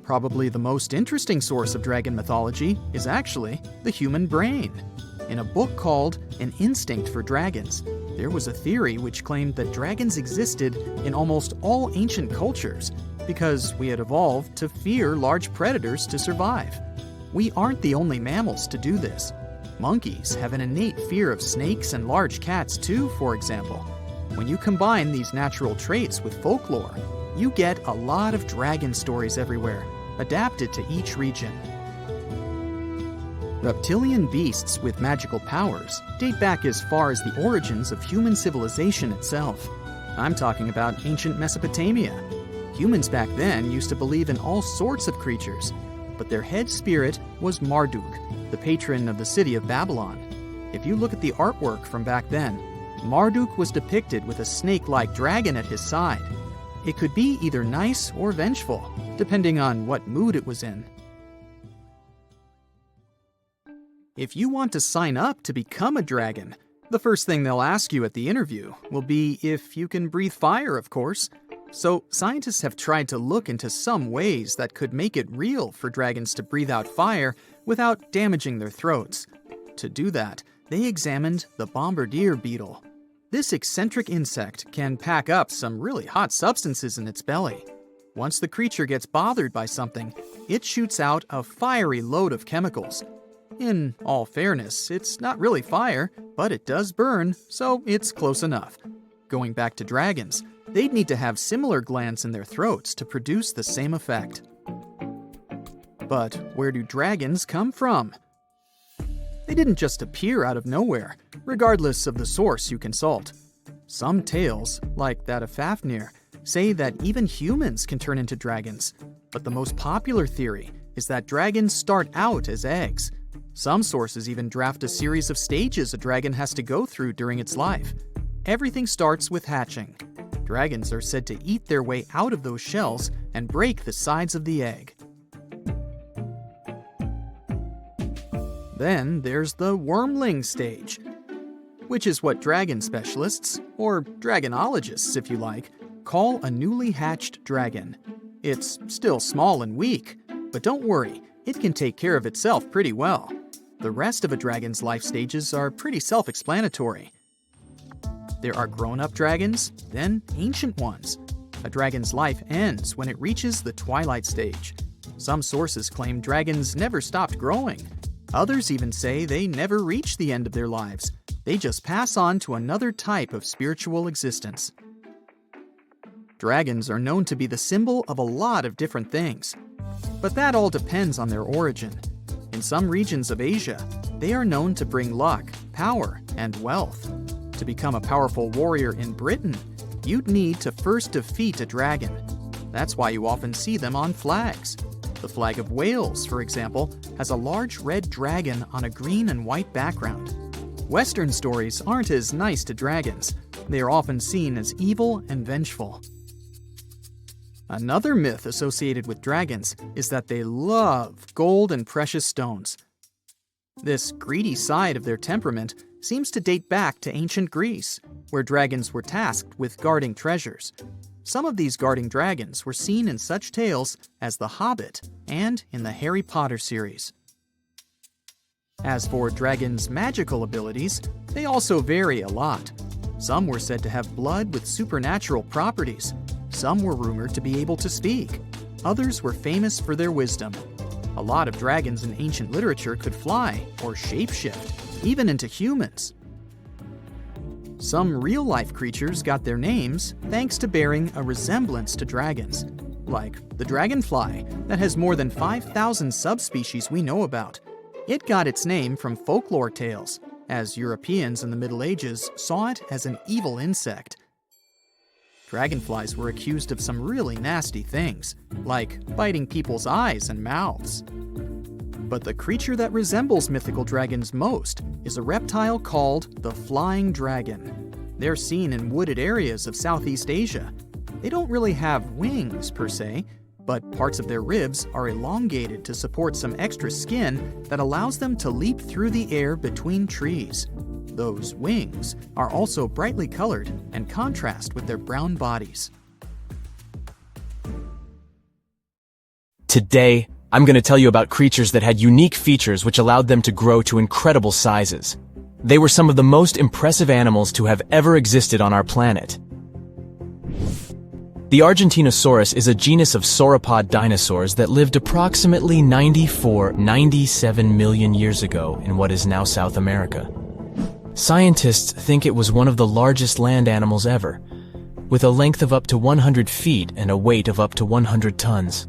Probably the most interesting source of dragon mythology is actually the human brain. In a book called An Instinct for Dragons, there was a theory which claimed that dragons existed in almost all ancient cultures because we had evolved to fear large predators to survive. We aren't the only mammals to do this. Monkeys have an innate fear of snakes and large cats too, for example. When you combine these natural traits with folklore, you get a lot of dragon stories everywhere, adapted to each region. Reptilian beasts with magical powers date back as far as the origins of human civilization itself. I'm talking about ancient Mesopotamia. Humans back then used to believe in all sorts of creatures, but their head spirit was Marduk, the patron of the city of Babylon. If you look at the artwork from back then, Marduk was depicted with a snake-like dragon at his side. It could be either nice or vengeful, depending on what mood it was in. If you want to sign up to become a dragon, the first thing they'll ask you at the interview will be if you can breathe fire, of course. So scientists have tried to look into some ways that could make it real for dragons to breathe out fire without damaging their throats. To do that, they examined the bombardier beetle. This eccentric insect can pack up some really hot substances in its belly. Once the creature gets bothered by something, it shoots out a fiery load of chemicals. In all fairness, it's not really fire, but it does burn, so it's close enough. Going back to dragons, they'd need to have similar glands in their throats to produce the same effect. But where do dragons come from? They didn't just appear out of nowhere, regardless of the source you consult. Some tales, like that of Fafnir, say that even humans can turn into dragons, but the most popular theory is that dragons start out as eggs. Some sources even draft a series of stages a dragon has to go through during its life. Everything starts with hatching. Dragons are said to eat their way out of those shells and break the sides of the egg. Then there's the wormling stage, which is what dragon specialists, or dragonologists if you like, call a newly hatched dragon. It's still small and weak, but don't worry, it can take care of itself pretty well. The rest of a dragon's life stages are pretty self-explanatory. There are grown-up dragons, then ancient ones. A dragon's life ends when it reaches the twilight stage. Some sources claim dragons never stopped growing. Others even say they never reach the end of their lives. They just pass on to another type of spiritual existence. Dragons are known to be the symbol of a lot of different things, but that all depends on their origin. In some regions of Asia, they are known to bring luck, power, and wealth. To become a powerful warrior in Britain, you'd need to first defeat a dragon. That's why you often see them on flags. The flag of Wales, for example, has a large red dragon on a green and white background. Western stories aren't as nice to dragons. They are often seen as evil and vengeful. Another myth associated with dragons is that they love gold and precious stones. This greedy side of their temperament seems to date back to ancient Greece, where dragons were tasked with guarding treasures. Some of these guarding dragons were seen in such tales as The Hobbit and in the Harry Potter series. As for dragons' magical abilities, they also vary a lot. Some were said to have blood with supernatural properties. Some were rumored to be able to speak. Others were famous for their wisdom. A lot of dragons in ancient literature could fly or shapeshift, even into humans. Some real-life creatures got their names thanks to bearing a resemblance to dragons, like the dragonfly that has more than 5,000 subspecies we know about. It got its name from folklore tales, as Europeans in the Middle Ages saw it as an evil insect. Dragonflies were accused of some really nasty things, like biting people's eyes and mouths. But the creature that resembles mythical dragons most is a reptile called the flying dragon. They're seen in wooded areas of Southeast Asia. They don't really have wings per se, but parts of their ribs are elongated to support some extra skin that allows them to leap through the air between trees. Those wings are also brightly colored and contrast with their brown bodies. Today, I'm going to tell you about creatures that had unique features which allowed them to grow to incredible sizes. They were some of the most impressive animals to have ever existed on our planet. The Argentinosaurus is a genus of sauropod dinosaurs that lived approximately 97 million years ago in what is now South America. Scientists think it was one of the largest land animals ever, with a length of up to 100 feet and a weight of up to 100 tons.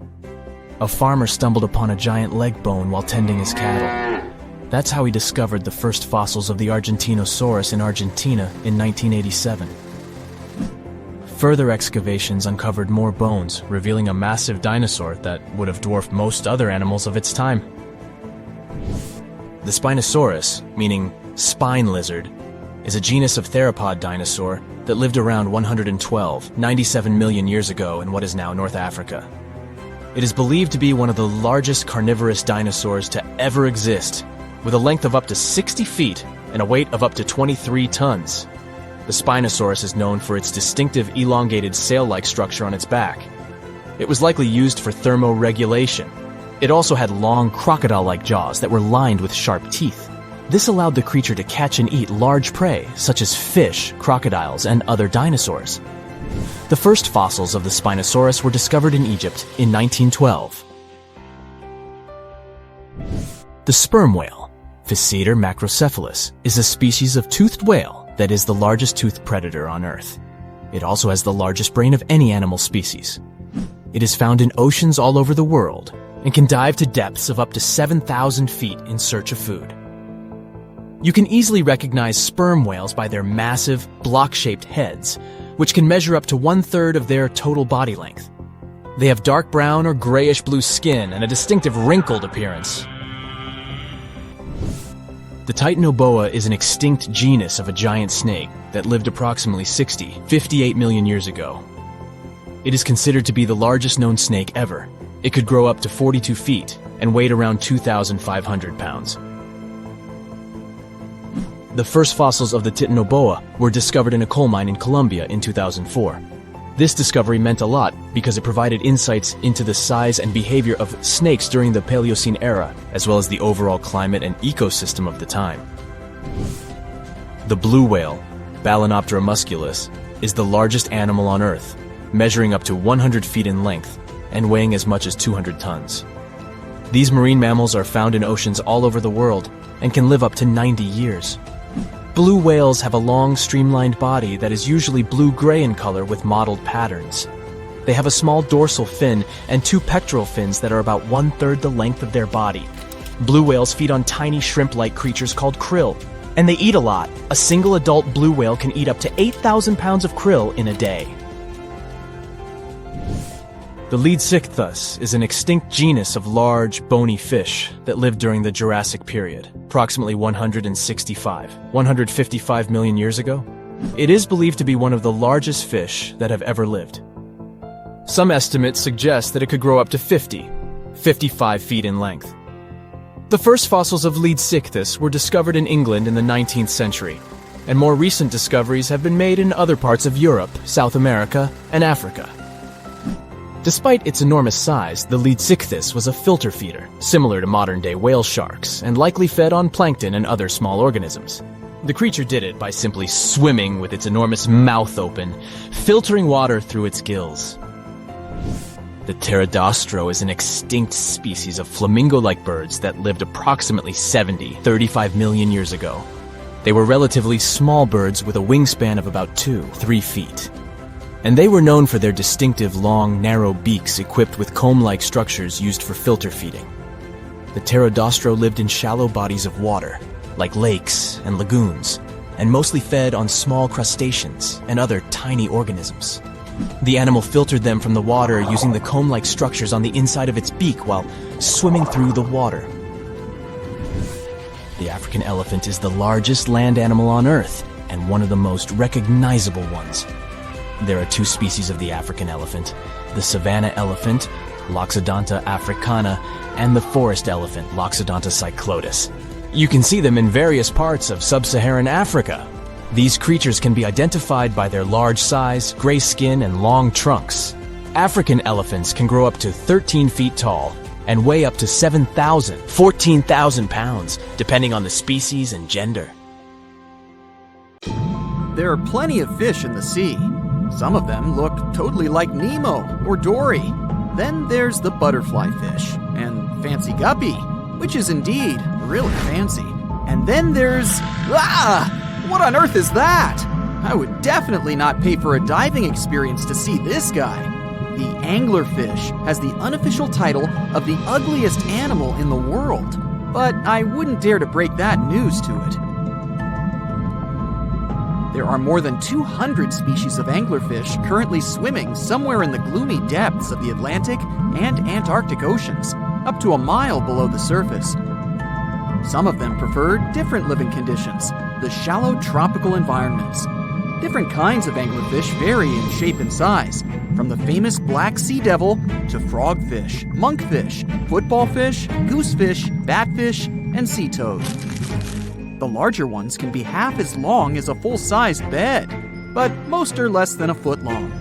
A farmer stumbled upon a giant leg bone while tending his cattle. That's how he discovered the first fossils of the Argentinosaurus in Argentina in 1987. Further excavations uncovered more bones, revealing a massive dinosaur that would have dwarfed most other animals of its time. The Spinosaurus, meaning spine lizard, is a genus of theropod dinosaur that lived around 97 million years ago in what is now North Africa. It is believed to be one of the largest carnivorous dinosaurs to ever exist, with a length of up to 60 feet and a weight of up to 23 tons. The Spinosaurus is known for its distinctive elongated sail-like structure on its back. It was likely used for thermoregulation. It also had long crocodile-like jaws that were lined with sharp teeth. This allowed the creature to catch and eat large prey, such as fish, crocodiles, and other dinosaurs. The first fossils of the Spinosaurus were discovered in Egypt in 1912. The sperm whale, Physeter macrocephalus, is a species of toothed whale that is the largest toothed predator on Earth. It also has the largest brain of any animal species. It is found in oceans all over the world and can dive to depths of up to 7,000 feet in search of food. You can easily recognize sperm whales by their massive, block-shaped heads, which can measure up to 1/3 of their total body length. They have dark brown or grayish-blue skin and a distinctive wrinkled appearance. The Titanoboa is an extinct genus of a giant snake that lived approximately 58 million years ago. It is considered to be the largest known snake ever. It could grow up to 42 feet and weighed around 2,500 pounds. The first fossils of the Titanoboa were discovered in a coal mine in Colombia in 2004. This discovery meant a lot because it provided insights into the size and behavior of snakes during the Paleocene era, as well as the overall climate and ecosystem of the time. The blue whale, Balænoptera musculus, is the largest animal on Earth, measuring up to 100 feet in length and weighing as much as 200 tons. These marine mammals are found in oceans all over the world and can live up to 90 years. Blue whales have a long, streamlined body that is usually blue-gray in color with mottled patterns. They have a small dorsal fin and 2 pectoral fins that are about 1/3 the length of their body. Blue whales feed on tiny shrimp-like creatures called krill, and they eat a lot. A single adult blue whale can eat up to 8,000 pounds of krill in a day. The Leadsichthus is an extinct genus of large, bony fish that lived during the Jurassic period, approximately 155 million years ago. It is believed to be one of the largest fish that have ever lived. Some estimates suggest that it could grow up to 55 feet in length. The first fossils of Leadsichthus were discovered in England in the 19th century, and more recent discoveries have been made in other parts of Europe, South America, and Africa. Despite its enormous size, the Leadsichthus was a filter feeder, similar to modern-day whale sharks, and likely fed on plankton and other small organisms. The creature did it by simply swimming with its enormous mouth open, filtering water through its gills. The pterodostro is an extinct species of flamingo-like birds that lived approximately 35 million years ago. They were relatively small birds with a wingspan of about 2-3 feet. And they were known for their distinctive long, narrow beaks equipped with comb-like structures used for filter feeding. The pterodostro lived in shallow bodies of water, like lakes and lagoons, and mostly fed on small crustaceans and other tiny organisms. The animal filtered them from the water using the comb-like structures on the inside of its beak while swimming through the water. The African elephant is the largest land animal on Earth and one of the most recognizable ones. There are two species of the African elephant, the savanna elephant, Loxodonta africana, and the forest elephant, Loxodonta cyclotis. You can see them in various parts of sub-Saharan Africa. These creatures can be identified by their large size, gray skin, and long trunks. African elephants can grow up to 13 feet tall and weigh up to 14,000 pounds, depending on the species and gender. There are plenty of fish in the sea. Some of them look totally like Nemo or Dory. Then there's the butterfly fish and fancy guppy, which is indeed really fancy. And then there's... What on earth is that? I would definitely not pay for a diving experience to see this guy. The anglerfish has the unofficial title of the ugliest animal in the world, but I wouldn't dare to break that news to it. There are more than 200 species of anglerfish currently swimming somewhere in the gloomy depths of the Atlantic and Antarctic Oceans, up to a mile below the surface. Some of them prefer different living conditions, the shallow tropical environments. Different kinds of anglerfish vary in shape and size, from the famous black sea devil to frogfish, monkfish, footballfish, goosefish, batfish, and sea toad. The larger ones can be half as long as a full-sized bed, but most are less than a foot long.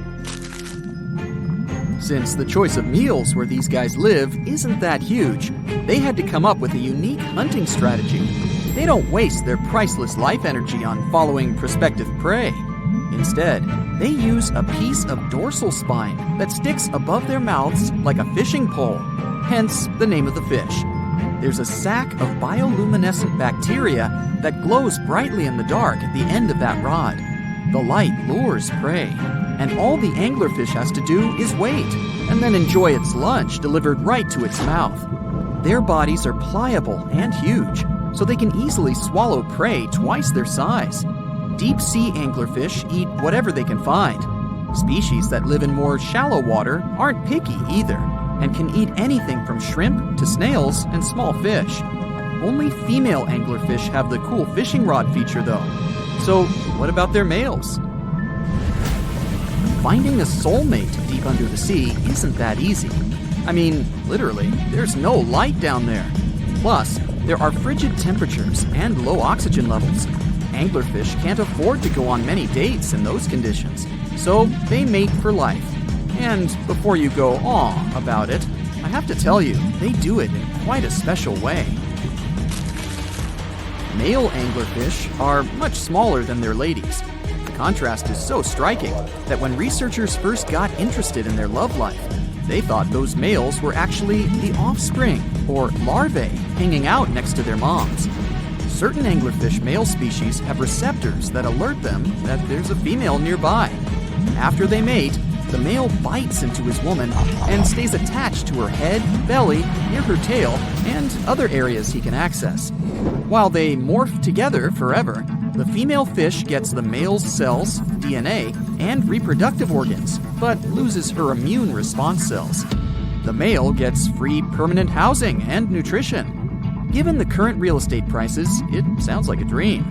Since the choice of meals where these guys live isn't that huge, they had to come up with a unique hunting strategy. They don't waste their priceless life energy on following prospective prey. Instead, they use a piece of dorsal spine that sticks above their mouths like a fishing pole, hence the name of the fish. There's a sac of bioluminescent bacteria that glows brightly in the dark at the end of that rod. The light lures prey, and all the anglerfish has to do is wait, and then enjoy its lunch delivered right to its mouth. Their bodies are pliable and huge, so they can easily swallow prey twice their size. Deep-sea anglerfish eat whatever they can find. Species that live in more shallow water aren't picky either, and can eat anything from shrimp to snails and small fish. Only female anglerfish have the cool fishing rod feature though. So what about their males? Finding a soulmate deep under the sea isn't that easy. I mean, literally, there's no light down there. Plus, there are frigid temperatures and low oxygen levels. Anglerfish can't afford to go on many dates in those conditions, so they mate for life. And before you go aw about it, I have to tell you, they do it in quite a special way. Male anglerfish are much smaller than their ladies. The contrast is so striking that when researchers first got interested in their love life, they thought those males were actually the offspring, or larvae, hanging out next to their moms. Certain anglerfish male species have receptors that alert them that there's a female nearby. After they mate, the male bites into his woman and stays attached to her head, belly, near her tail, and other areas he can access. While they morph together forever, the female fish gets the male's cells, DNA, and reproductive organs, but loses her immune response cells. The male gets free permanent housing and nutrition. Given the current real estate prices, it sounds like a dream.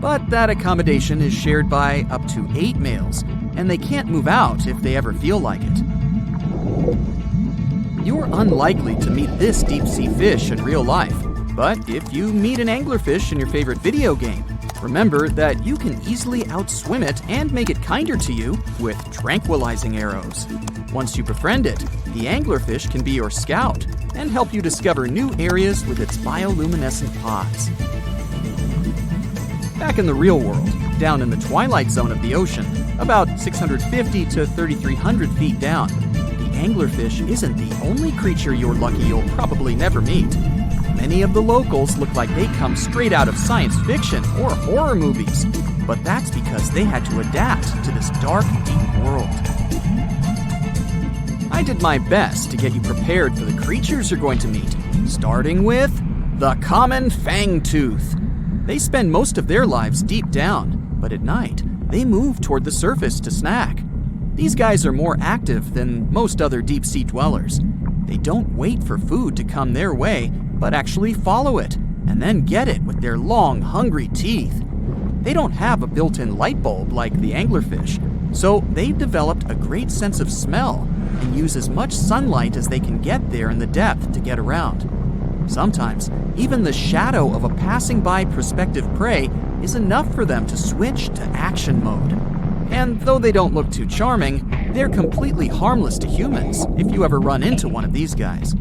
But that accommodation is shared by up to 8 males, and they can't move out if they ever feel like it. You're unlikely to meet this deep-sea fish in real life, but if you meet an anglerfish in your favorite video game, remember that you can easily outswim it and make it kinder to you with tranquilizing arrows. Once you befriend it, the anglerfish can be your scout and help you discover new areas with its bioluminescent pods. Back in the real world, down in the twilight zone of the ocean, about 650 to 3,300 feet down, the anglerfish isn't the only creature you're lucky you'll probably never meet. Many of the locals look like they come straight out of science fiction or horror movies, but that's because they had to adapt to this dark, deep world. I did my best to get you prepared for the creatures you're going to meet, starting with the common fangtooth. They spend most of their lives deep down, but at night, they move toward the surface to snack. These guys are more active than most other deep-sea dwellers. They don't wait for food to come their way, but actually follow it, and then get it with their long, hungry teeth. They don't have a built-in light bulb like the anglerfish, so they've developed a great sense of smell and use as much sunlight as they can get there in the depth to get around. Sometimes, even the shadow of a passing by prospective prey is enough for them to switch to action mode. And though they don't look too charming, they're completely harmless to humans if you ever run into one of these guys.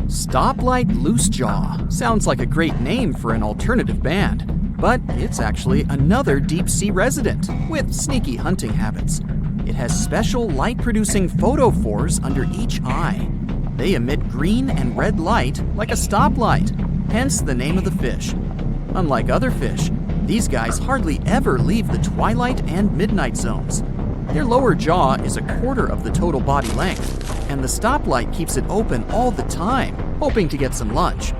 Stoplight Loosejaw sounds like a great name for an alternative band, but it's actually another deep-sea resident with sneaky hunting habits. It has special light-producing photophores under each eye. They emit green and red light like a stoplight, hence the name of the fish. Unlike other fish, these guys hardly ever leave the twilight and midnight zones. Their lower jaw is a quarter of the total body length, and the stoplight keeps it open all the time, hoping to get some lunch.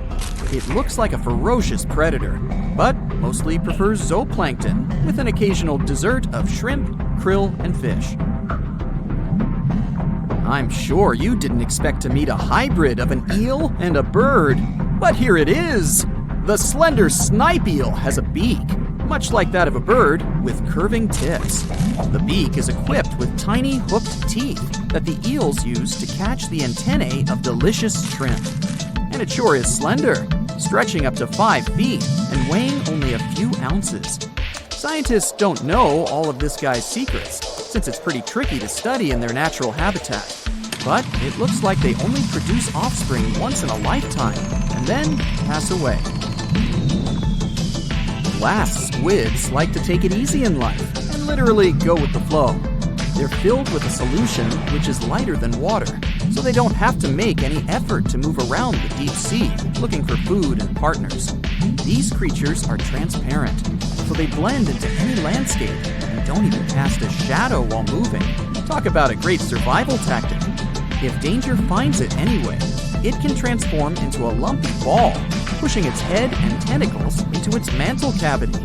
It looks like a ferocious predator, but mostly prefers zooplankton with an occasional dessert of shrimp, krill, and fish. I'm sure you didn't expect to meet a hybrid of an eel and a bird, but here it is! The slender snipe eel has a beak, much like that of a bird, with curving tips. The beak is equipped with tiny hooked teeth that the eels use to catch the antennae of delicious shrimp. And it sure is slender, stretching up to 5 feet and weighing only a few ounces. Scientists don't know all of this guy's secrets, since it's pretty tricky to study in their natural habitat. But it looks like they only produce offspring once in a lifetime, and then pass away. Glass squids like to take it easy in life and literally go with the flow. They're filled with a solution which is lighter than water, so they don't have to make any effort to move around the deep sea looking for food and partners. These creatures are transparent, so they blend into any landscape and don't even cast a shadow while moving. Talk about a great survival tactic. If danger finds it anyway, it can transform into a lumpy ball, pushing its head and tentacles into its mantle cavity.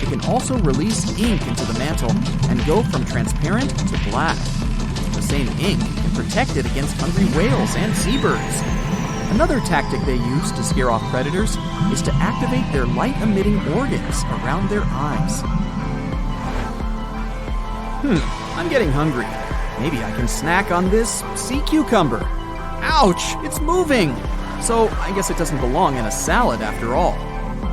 It can also release ink into the mantle and go from transparent to black. The same ink can protect it against hungry whales and seabirds. Another tactic they use to scare off predators is to activate their light-emitting organs around their eyes. I'm getting hungry. Maybe I can snack on this sea cucumber. Ouch, it's moving! So I guess it doesn't belong in a salad after all.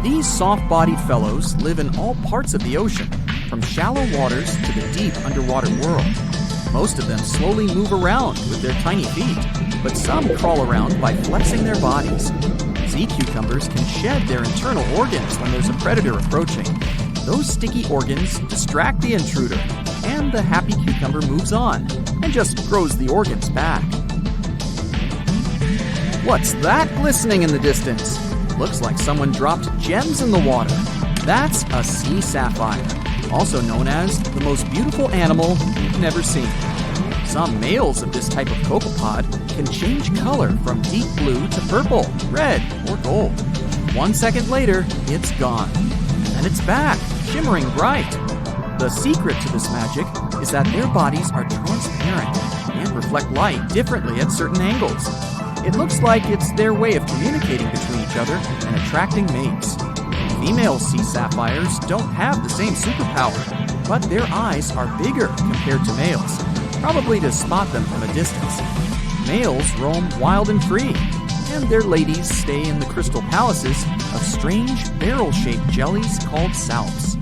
These soft-bodied fellows live in all parts of the ocean, from shallow waters to the deep underwater world. Most of them slowly move around with their tiny feet, but some crawl around by flexing their bodies. Sea cucumbers can shed their internal organs when there's a predator approaching. Those sticky organs distract the intruder, and the happy cucumber moves on and just grows the organs back. What's that glistening in the distance? Looks like someone dropped gems in the water. That's a sea sapphire, also known as the most beautiful animal you've never seen. Some males of this type of copepod can change color from deep blue to purple, red, or gold. 1 second later, it's gone. And it's back, shimmering bright. The secret to this magic is that their bodies are transparent and reflect light differently at certain angles. It looks like it's their way of communicating between each other and attracting mates. Female sea sapphires don't have the same superpower, but their eyes are bigger compared to males, probably to spot them from a distance. Males roam wild and free, and their ladies stay in the crystal palaces of strange barrel-shaped jellies called salps.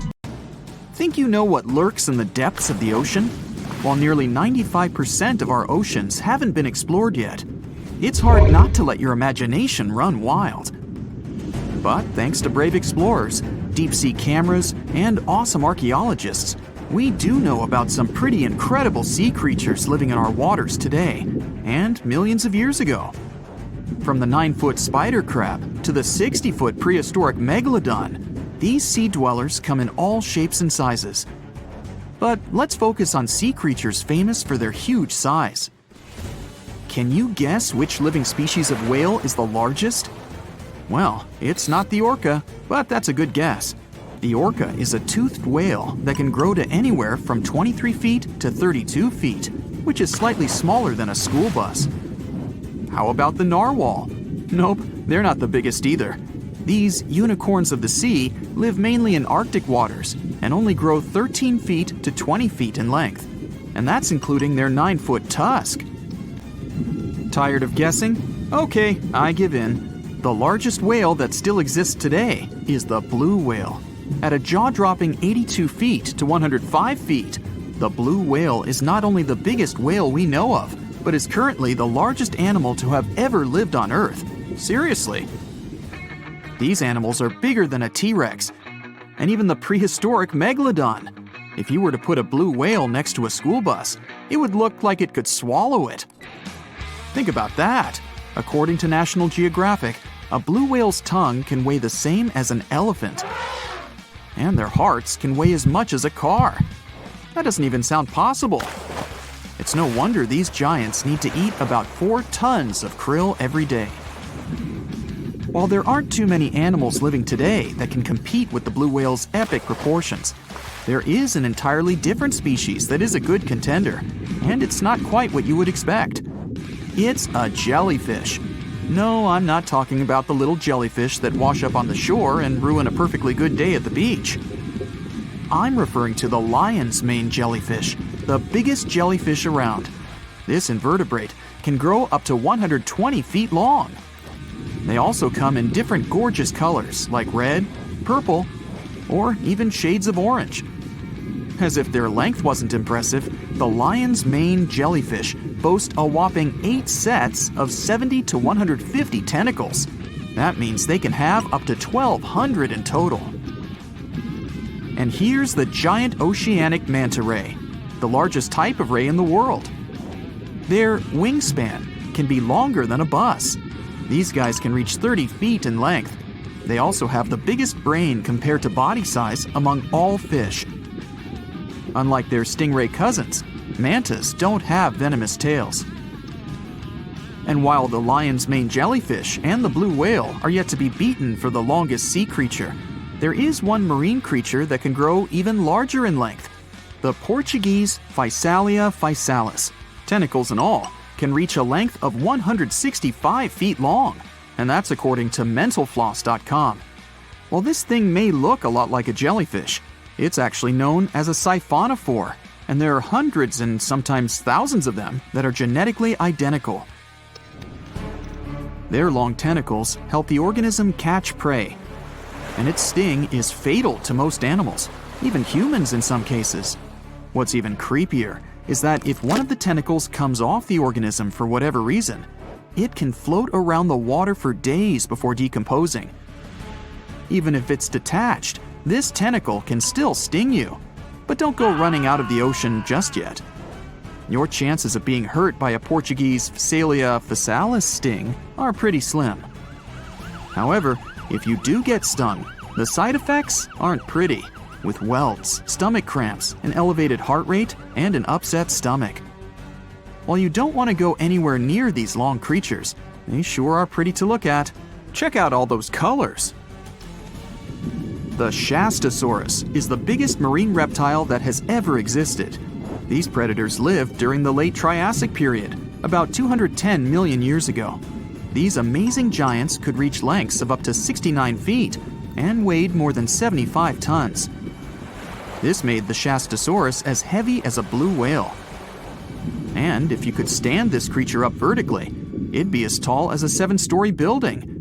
Think you know what lurks in the depths of the ocean? While nearly 95% of our oceans haven't been explored yet, it's hard not to let your imagination run wild. But thanks to brave explorers, deep-sea cameras, and awesome archaeologists, we do know about some pretty incredible sea creatures living in our waters today, and millions of years ago. From the 9-foot spider crab to the 60-foot prehistoric megalodon, these sea dwellers come in all shapes and sizes. But let's focus on sea creatures famous for their huge size. Can you guess which living species of whale is the largest? Well, it's not the orca, but that's a good guess. The orca is a toothed whale that can grow to anywhere from 23 feet to 32 feet, which is slightly smaller than a school bus. How about the narwhal? Nope, they're not the biggest either. These unicorns of the sea live mainly in Arctic waters and only grow 13 feet to 20 feet in length. And that's including their 9-foot tusk. Tired of guessing? Okay, I give in. The largest whale that still exists today is the blue whale. At a jaw-dropping 82 feet to 105 feet, the blue whale is not only the biggest whale we know of, but is currently the largest animal to have ever lived on Earth. Seriously. These animals are bigger than a T-Rex, and even the prehistoric megalodon. If you were to put a blue whale next to a school bus, it would look like it could swallow it. Think about that. According to National Geographic, a blue whale's tongue can weigh the same as an elephant. And their hearts can weigh as much as a car. That doesn't even sound possible. It's no wonder these giants need to eat about 4 tons of krill every day. While there aren't too many animals living today that can compete with the blue whale's epic proportions, there is an entirely different species that is a good contender, and it's not quite what you would expect. It's a jellyfish. No, I'm not talking about the little jellyfish that wash up on the shore and ruin a perfectly good day at the beach. I'm referring to the lion's mane jellyfish, the biggest jellyfish around. This invertebrate can grow up to 120 feet long. They also come in different gorgeous colors like red, purple, or even shades of orange. As if their length wasn't impressive, the lion's mane jellyfish boast a whopping 8 sets of 70 to 150 tentacles. That means they can have up to 1,200 in total. And here's the giant oceanic manta ray, the largest type of ray in the world. Their wingspan can be longer than a bus. These guys can reach 30 feet in length. They also have the biggest brain compared to body size among all fish. Unlike their stingray cousins, mantas don't have venomous tails. And while the lion's mane jellyfish and the blue whale are yet to be beaten for the longest sea creature, there is one marine creature that can grow even larger in length. The Portuguese Physalia physalis, tentacles and all, can reach a length of 165 feet long, and that's according to mentalfloss.com. While this thing may look a lot like a jellyfish, it's actually known as a siphonophore, and there are hundreds and sometimes thousands of them that are genetically identical. Their long tentacles help the organism catch prey, and its sting is fatal to most animals, even humans in some cases. What's even creepier is that if one of the tentacles comes off the organism for whatever reason, it can float around the water for days before decomposing. Even if it's detached, this tentacle can still sting you. But don't go running out of the ocean just yet. Your chances of being hurt by a Portuguese Physalia physalis sting are pretty slim. However, if you do get stung, the side effects aren't pretty, with welts, stomach cramps, an elevated heart rate, and an upset stomach. While you don't want to go anywhere near these long creatures, they sure are pretty to look at. Check out all those colors. The Shastasaurus is the biggest marine reptile that has ever existed. These predators lived during the late Triassic period, about 210 million years ago. These amazing giants could reach lengths of up to 69 feet and weighed more than 75 tons. This made the Shastasaurus as heavy as a blue whale. And if you could stand this creature up vertically, it'd be as tall as a 7-story building.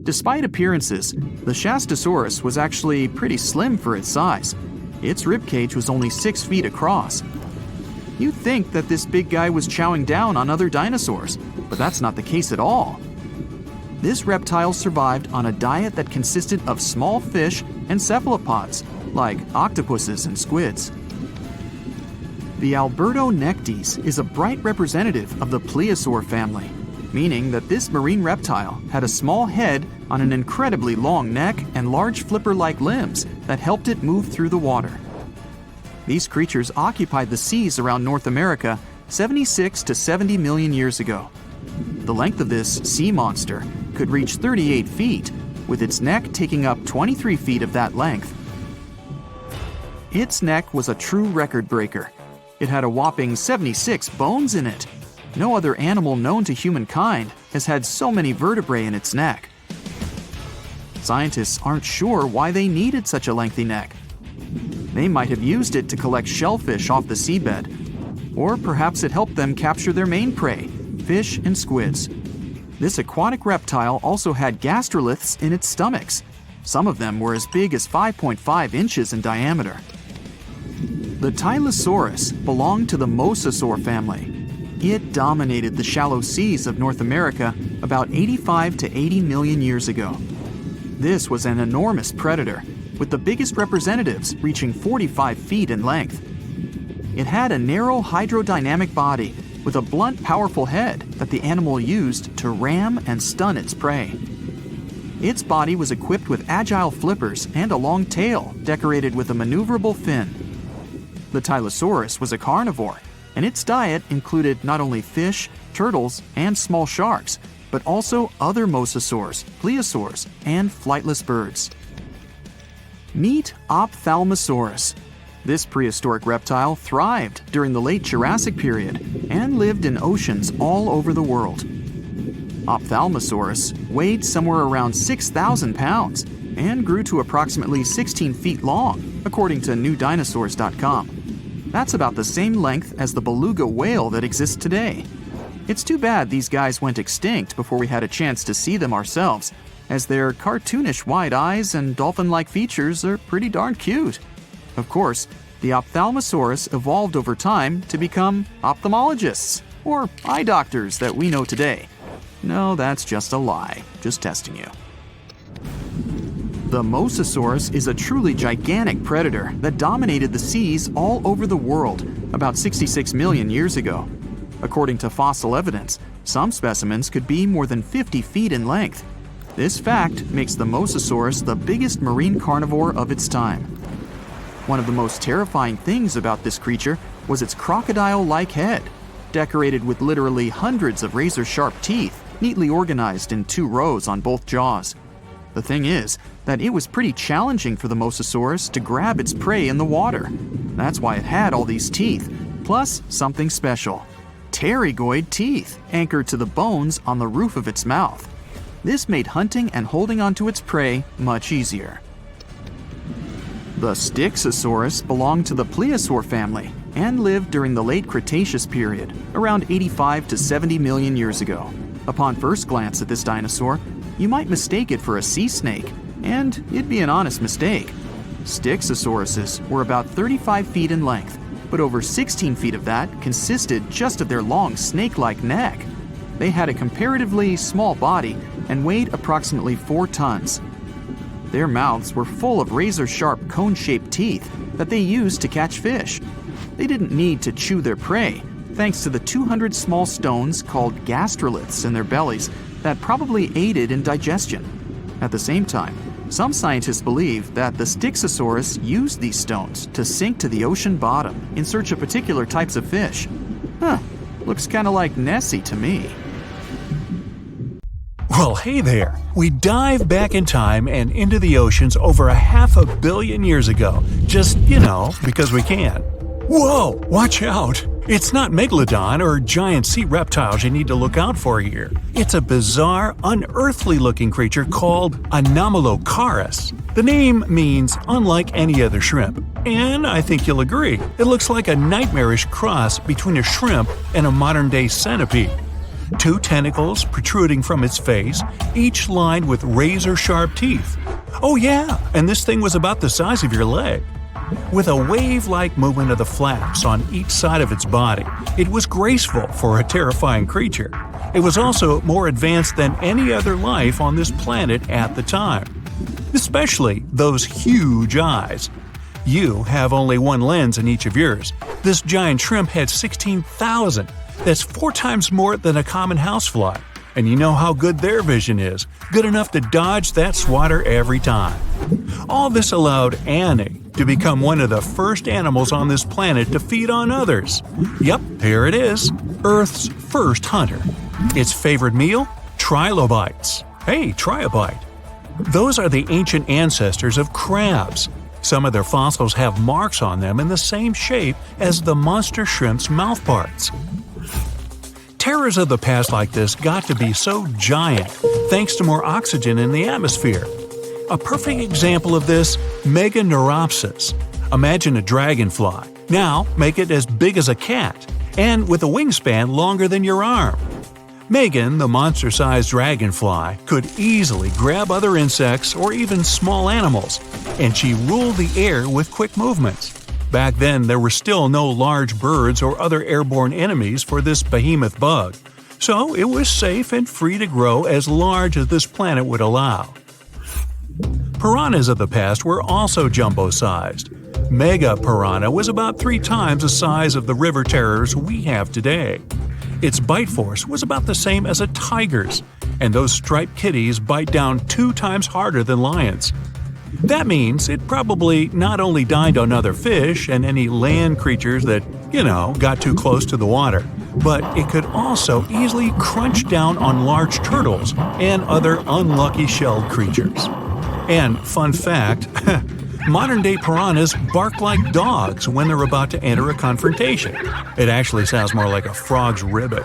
Despite appearances, the Shastasaurus was actually pretty slim for its size. Its ribcage was only 6 feet across. You'd think that this big guy was chowing down on other dinosaurs, but that's not the case at all. This reptile survived on a diet that consisted of small fish and cephalopods, like octopuses and squids. The Albertonectes is a bright representative of the plesiosaur family, meaning that this marine reptile had a small head on an incredibly long neck and large flipper-like limbs that helped it move through the water. These creatures occupied the seas around North America 76 to 70 million years ago. The length of this sea monster could reach 38 feet, with its neck taking up 23 feet of that length. Its neck was a true record breaker. It had a whopping 76 bones in it. No other animal known to humankind has had so many vertebrae in its neck. Scientists aren't sure why they needed such a lengthy neck. They might have used it to collect shellfish off the seabed, or perhaps it helped them capture their main prey, fish and squids. This aquatic reptile also had gastroliths in its stomachs. Some of them were as big as 5.5 inches in diameter. The Tylosaurus belonged to the Mosasaur family. It dominated the shallow seas of North America about 85 to 80 million years ago. This was an enormous predator, with the biggest representatives reaching 45 feet in length. It had a narrow hydrodynamic body with a blunt, powerful head that the animal used to ram and stun its prey. Its body was equipped with agile flippers and a long tail decorated with a maneuverable fin. The Tylosaurus was a carnivore, and its diet included not only fish, turtles, and small sharks, but also other mosasaurs, plesiosaurs, and flightless birds. Meet Ophthalmosaurus. This prehistoric reptile thrived during the late Jurassic period and lived in oceans all over the world. Ophthalmosaurus weighed somewhere around 6,000 pounds and grew to approximately 16 feet long, according to newdinosaurs.com. That's about the same length as the beluga whale that exists today. It's too bad these guys went extinct before we had a chance to see them ourselves, as their cartoonish wide eyes and dolphin-like features are pretty darn cute. Of course, the Ophthalmosaurus evolved over time to become ophthalmologists, or eye doctors that we know today. No, that's just a lie. Just testing you. The Mosasaurus is a truly gigantic predator that dominated the seas all over the world about 66 million years ago. According to fossil evidence, some specimens could be more than 50 feet in length. This fact makes the Mosasaurus the biggest marine carnivore of its time. One of the most terrifying things about this creature was its crocodile-like head, decorated with literally hundreds of razor-sharp teeth, neatly organized in 2 rows on both jaws. The thing is that it was pretty challenging for the Mosasaurus to grab its prey in the water. That's why it had all these teeth, plus something special: pterygoid teeth anchored to the bones on the roof of its mouth. This made hunting and holding onto its prey much easier. The Styxosaurus belonged to the plesiosaur family and lived during the late Cretaceous period, around 85 to 70 million years ago. Upon first glance at this dinosaur, you might mistake it for a sea snake, and it'd be an honest mistake. Styxosauruses were about 35 feet in length, but over 16 feet of that consisted just of their long snake-like neck. They had a comparatively small body and weighed approximately 4 tons. Their mouths were full of razor-sharp cone-shaped teeth that they used to catch fish. They didn't need to chew their prey, thanks to the 200 small stones called gastroliths in their bellies that probably aided in digestion. At the same time, some scientists believe that the Styxosaurus used these stones to sink to the ocean bottom in search of particular types of fish. Looks kinda like Nessie to me. Well, hey there. We dive back in time and into the oceans over 500 million years ago. Just, because we can. Whoa, watch out. It's not megalodon or giant sea reptiles you need to look out for here. It's a bizarre, unearthly-looking creature called Anomalocaris. The name means unlike any other shrimp, and I think you'll agree, it looks like a nightmarish cross between a shrimp and a modern-day centipede. 2 tentacles protruding from its face, each lined with razor-sharp teeth. Oh yeah, and this thing was about the size of your leg. With a wave-like movement of the flaps on each side of its body, it was graceful for a terrifying creature. It was also more advanced than any other life on this planet at the time. Especially those huge eyes. You have only 1 lens in each of yours. This giant shrimp had 16,000. That's 4 times more than a common housefly. And you know how good their vision is. Good enough to dodge that swatter every time. All this allowed Annie to become one of the first animals on this planet to feed on others. Yep, here it is. Earth's first hunter. Its favorite meal? Trilobites. Hey, trilobite. Those are the ancient ancestors of crabs. Some of their fossils have marks on them in the same shape as the monster shrimp's mouthparts. Terrors of the past like this got to be so giant thanks to more oxygen in the atmosphere. A perfect example of this, Meganeuropsis. Imagine a dragonfly. Now make it as big as a cat, and with a wingspan longer than your arm. Megan, the monster-sized dragonfly, could easily grab other insects or even small animals, and she ruled the air with quick movements. Back then, there were still no large birds or other airborne enemies for this behemoth bug, so it was safe and free to grow as large as this planet would allow. Piranhas of the past were also jumbo-sized. Mega-piranha was about 3 times the size of the river terrors we have today. Its bite force was about the same as a tiger's, and those striped kitties bite down 2 times harder than lions. That means it probably not only dined on other fish and any land creatures that, got too close to the water, but it could also easily crunch down on large turtles and other unlucky shelled creatures. And fun fact, modern-day piranhas bark like dogs when they're about to enter a confrontation. It actually sounds more like a frog's ribbit.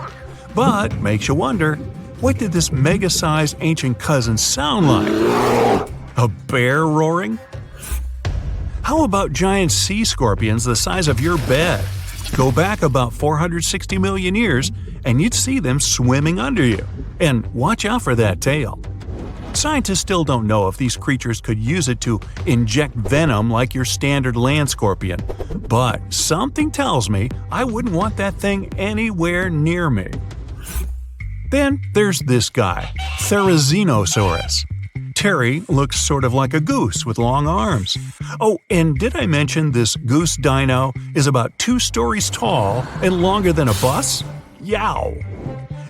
But makes you wonder, what did this mega-sized ancient cousin sound like? A bear roaring? How about giant sea scorpions the size of your bed? Go back about 460 million years and you'd see them swimming under you. And watch out for that tail. Scientists still don't know if these creatures could use it to inject venom like your standard land scorpion, but something tells me I wouldn't want that thing anywhere near me. Then there's this guy, Therizinosaurus. Terry looks sort of like a goose with long arms. Oh, and did I mention this goose dino is about 2 stories tall and longer than a bus? Yow!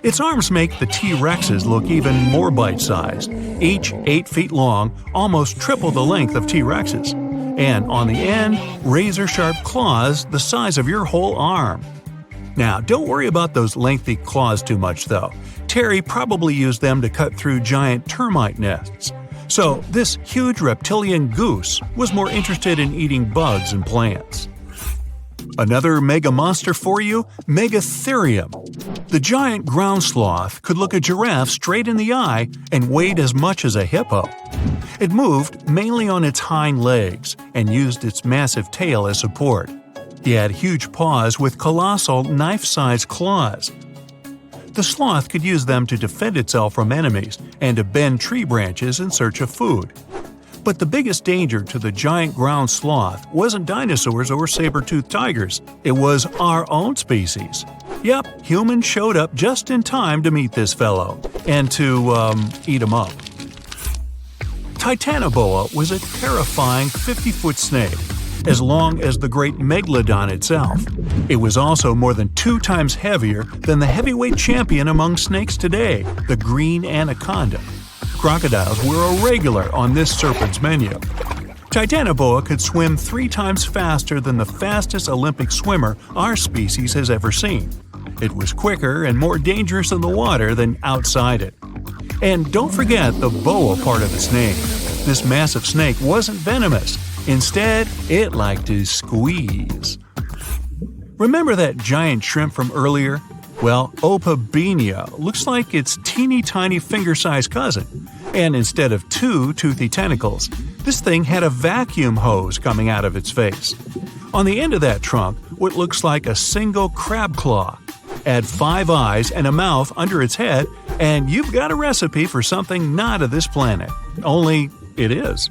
Its arms make the T-Rexes look even more bite-sized, each 8 feet long, almost triple the length of T-Rexes. And on the end, razor-sharp claws the size of your whole arm. Now, don't worry about those lengthy claws too much, though. Terry probably used them to cut through giant termite nests. So, this huge reptilian goose was more interested in eating bugs and plants. Another mega monster for you, Megatherium. The giant ground sloth could look a giraffe straight in the eye and weighed as much as a hippo. It moved mainly on its hind legs and used its massive tail as support. He had huge paws with colossal knife-sized claws. The sloth could use them to defend itself from enemies and to bend tree branches in search of food. But the biggest danger to the giant ground sloth wasn't dinosaurs or saber-toothed tigers, it was our own species. Yep, humans showed up just in time to meet this fellow, and to, eat him up. Titanoboa was a terrifying 50-foot snake, as long as the great megalodon itself. It was also more than 2 times heavier than the heavyweight champion among snakes today, the green anaconda. Crocodiles were a regular on this serpent's menu. Titanoboa could swim 3 times faster than the fastest Olympic swimmer our species has ever seen. It was quicker and more dangerous in the water than outside it. And don't forget the boa part of the snake. This massive snake wasn't venomous. Instead, it liked to squeeze. Remember that giant shrimp from earlier? Well, Opabenia looks like its teeny-tiny finger-sized cousin. And instead of 2 toothy tentacles, this thing had a vacuum hose coming out of its face. On the end of that trunk, what looks like a single crab claw. Add 5 eyes and a mouth under its head, and you've got a recipe for something not of this planet. Only it is.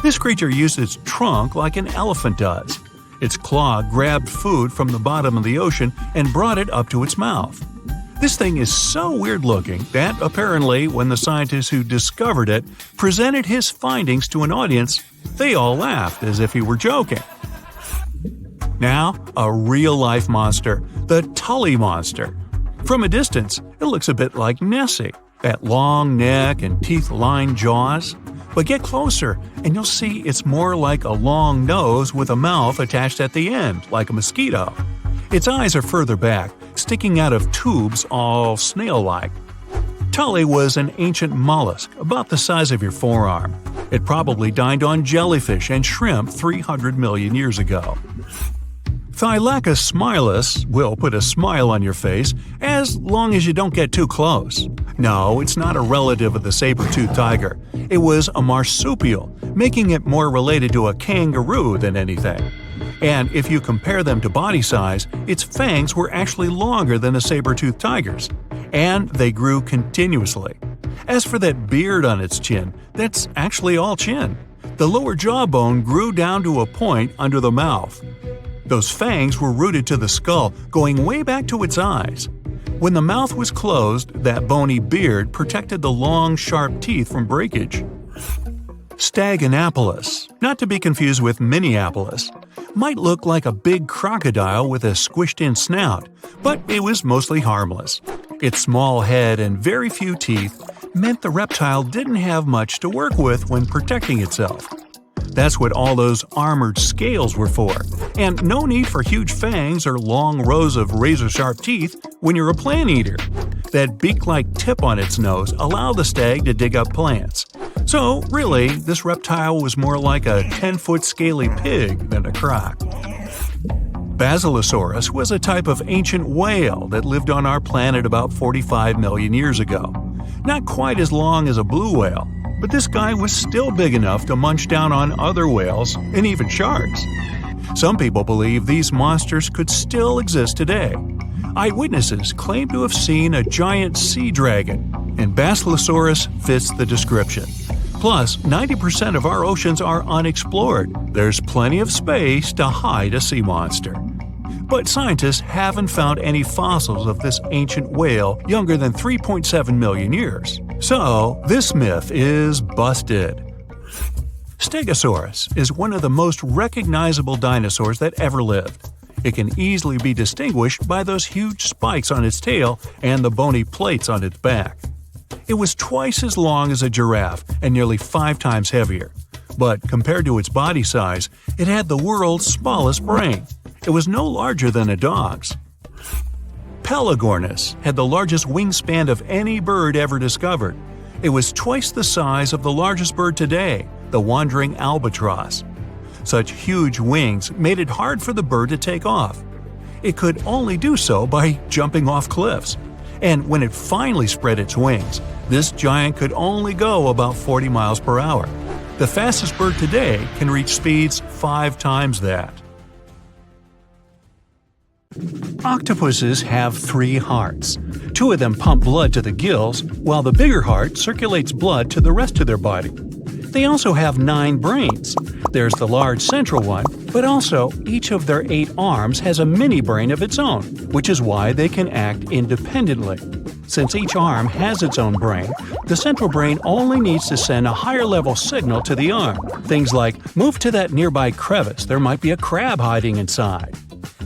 This creature used its trunk like an elephant does. Its claw grabbed food from the bottom of the ocean and brought it up to its mouth. This thing is so weird-looking that, apparently, when the scientists who discovered it presented his findings to an audience, they all laughed as if he were joking. Now, a real-life monster, the Tully monster. From a distance, it looks a bit like Nessie, that long neck and teeth-lined jaws. But get closer, and you'll see it's more like a long nose with a mouth attached at the end, like a mosquito. Its eyes are further back, sticking out of tubes all snail-like. Tully was an ancient mollusk, about the size of your forearm. It probably dined on jellyfish and shrimp 300 million years ago. Thylacus smilus will put a smile on your face as long as you don't get too close. No, it's not a relative of the saber-toothed tiger. It was a marsupial, making it more related to a kangaroo than anything. And if you compare them to body size, its fangs were actually longer than a saber-toothed tiger's. And they grew continuously. As for that beard on its chin, that's actually all chin. The lower jawbone grew down to a point under the mouth. Those fangs were rooted to the skull, going way back to its eyes. When the mouth was closed, that bony beard protected the long, sharp teeth from breakage. Staganapolis, not to be confused with Minneapolis, might look like a big crocodile with a squished-in snout, but it was mostly harmless. Its small head and very few teeth meant the reptile didn't have much to work with when protecting itself. That's what all those armored scales were for, and no need for huge fangs or long rows of razor-sharp teeth when you're a plant eater. That beak-like tip on its nose allowed the stag to dig up plants. So, really, this reptile was more like a 10-foot scaly pig than a croc. Basilosaurus was a type of ancient whale that lived on our planet about 45 million years ago. Not quite as long as a blue whale, but this guy was still big enough to munch down on other whales and even sharks. Some people believe these monsters could still exist today. Eyewitnesses claim to have seen a giant sea dragon, and Basilosaurus fits the description. Plus, 90% of our oceans are unexplored. There's plenty of space to hide a sea monster. But scientists haven't found any fossils of this ancient whale younger than 3.7 million years. So, this myth is busted. Stegosaurus is one of the most recognizable dinosaurs that ever lived. It can easily be distinguished by those huge spikes on its tail and the bony plates on its back. It was twice as long as a giraffe and nearly 5 times heavier. But compared to its body size, it had the world's smallest brain. It was no larger than a dog's. Pelagornis had the largest wingspan of any bird ever discovered. It was twice the size of the largest bird today, the wandering albatross. Such huge wings made it hard for the bird to take off. It could only do so by jumping off cliffs. And when it finally spread its wings, this giant could only go about 40 miles per hour. The fastest bird today can reach speeds 5 times that. Octopuses have 3 hearts. 2 of them pump blood to the gills, while the bigger heart circulates blood to the rest of their body. They also have 9 brains. There's the large central one, but also each of their 8 arms has a mini brain of its own, which is why they can act independently. Since each arm has its own brain, the central brain only needs to send a higher level signal to the arm. Things like, move to that nearby crevice, there might be a crab hiding inside.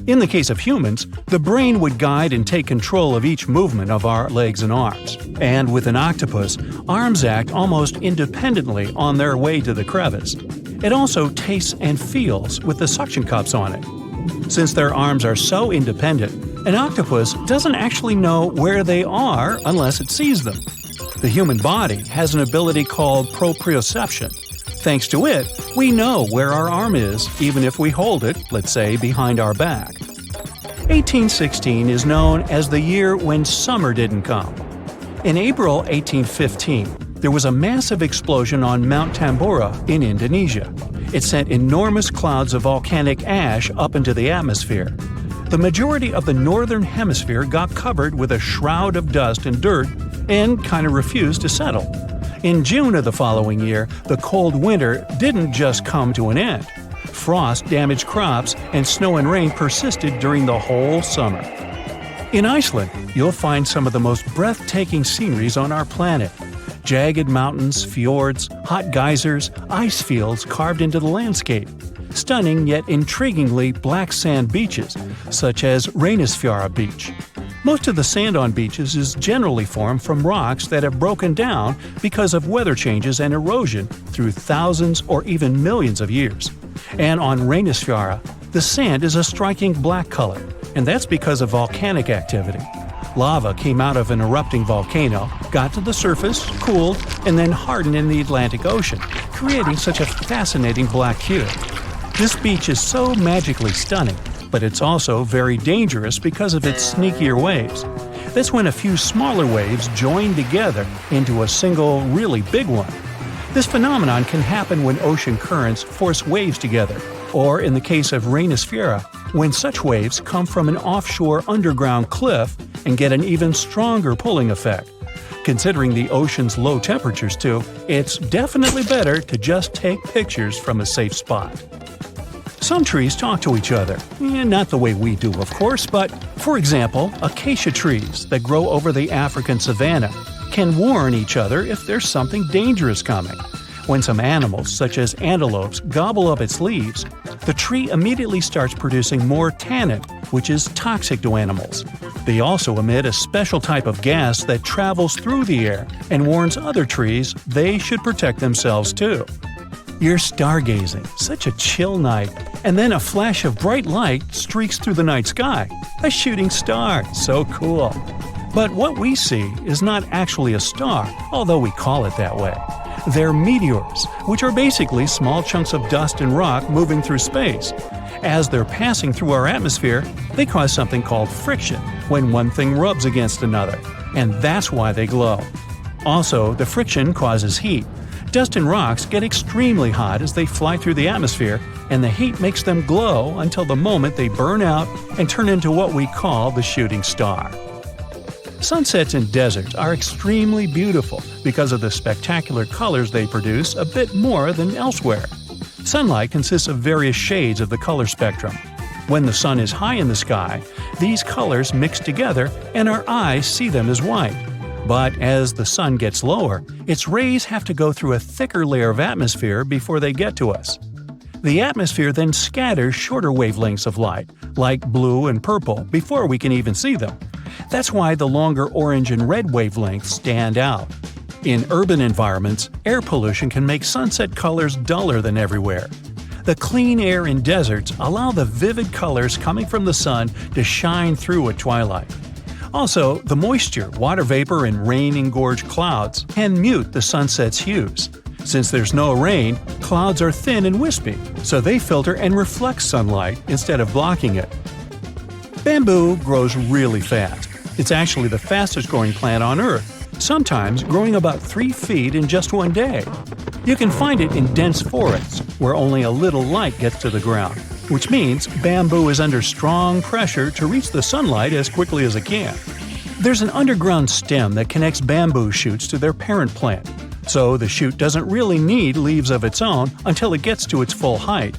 In the case of humans, the brain would guide and take control of each movement of our legs and arms. And with an octopus, arms act almost independently on their way to the crevice. It also tastes and feels with the suction cups on it. Since their arms are so independent, an octopus doesn't actually know where they are unless it sees them. The human body has an ability called proprioception. Thanks to it, we know where our arm is, even if we hold it, let's say, behind our back. 1816 is known as the year when summer didn't come. In April 1815, there was a massive explosion on Mount Tambora in Indonesia. It sent enormous clouds of volcanic ash up into the atmosphere. The majority of the northern hemisphere got covered with a shroud of dust and dirt and kind of refused to settle. In June of the following year, the cold winter didn't just come to an end. Frost damaged crops and snow and rain persisted during the whole summer. In Iceland, you'll find some of the most breathtaking sceneries on our planet. Jagged mountains, fjords, hot geysers, ice fields carved into the landscape. Stunning yet intriguingly black sand beaches, such as Reynisfjara Beach. Most of the sand on beaches is generally formed from rocks that have broken down because of weather changes and erosion through thousands or even millions of years. And on Reynisfjara, the sand is a striking black color, and that's because of volcanic activity. Lava came out of an erupting volcano, got to the surface, cooled, and then hardened in the Atlantic Ocean, creating such a fascinating black hue. This beach is so magically stunning but it's also very dangerous because of its sneakier waves. That's when a few smaller waves join together into a single, really big one. This phenomenon can happen when ocean currents force waves together, or in the case of rainisfera, when such waves come from an offshore underground cliff and get an even stronger pulling effect. Considering the ocean's low temperatures too, it's definitely better to just take pictures from a safe spot. Some trees talk to each other, not the way we do, of course, but, for example, acacia trees that grow over the African savanna can warn each other if there's something dangerous coming. When some animals, such as antelopes, gobble up its leaves, the tree immediately starts producing more tannin, which is toxic to animals. They also emit a special type of gas that travels through the air and warns other trees they should protect themselves too. You're stargazing, such a chill night, and then a flash of bright light streaks through the night sky. A shooting star, so cool. But what we see is not actually a star, although we call it that way. They're meteors, which are basically small chunks of dust and rock moving through space. As they're passing through our atmosphere, they cause something called friction when one thing rubs against another, and that's why they glow. Also, the friction causes heat. Dust and rocks get extremely hot as they fly through the atmosphere, and the heat makes them glow until the moment they burn out and turn into what we call the shooting star. Sunsets in deserts are extremely beautiful because of the spectacular colors they produce a bit more than elsewhere. Sunlight consists of various shades of the color spectrum. When the sun is high in the sky, these colors mix together and our eyes see them as white. But as the sun gets lower, its rays have to go through a thicker layer of atmosphere before they get to us. The atmosphere then scatters shorter wavelengths of light, like blue and purple, before we can even see them. That's why the longer orange and red wavelengths stand out. In urban environments, air pollution can make sunset colors duller than everywhere. The clean air in deserts allow the vivid colors coming from the sun to shine through at twilight. Also, the moisture, water vapor, and rain-engorged clouds can mute the sunset's hues. Since there's no rain, clouds are thin and wispy, so they filter and reflect sunlight instead of blocking it. Bamboo grows really fast. It's actually the fastest growing plant on Earth, sometimes growing about 3 feet in just one day. You can find it in dense forests, where only a little light gets to the ground, which means bamboo is under strong pressure to reach the sunlight as quickly as it can. There's an underground stem that connects bamboo shoots to their parent plant, so the shoot doesn't really need leaves of its own until it gets to its full height.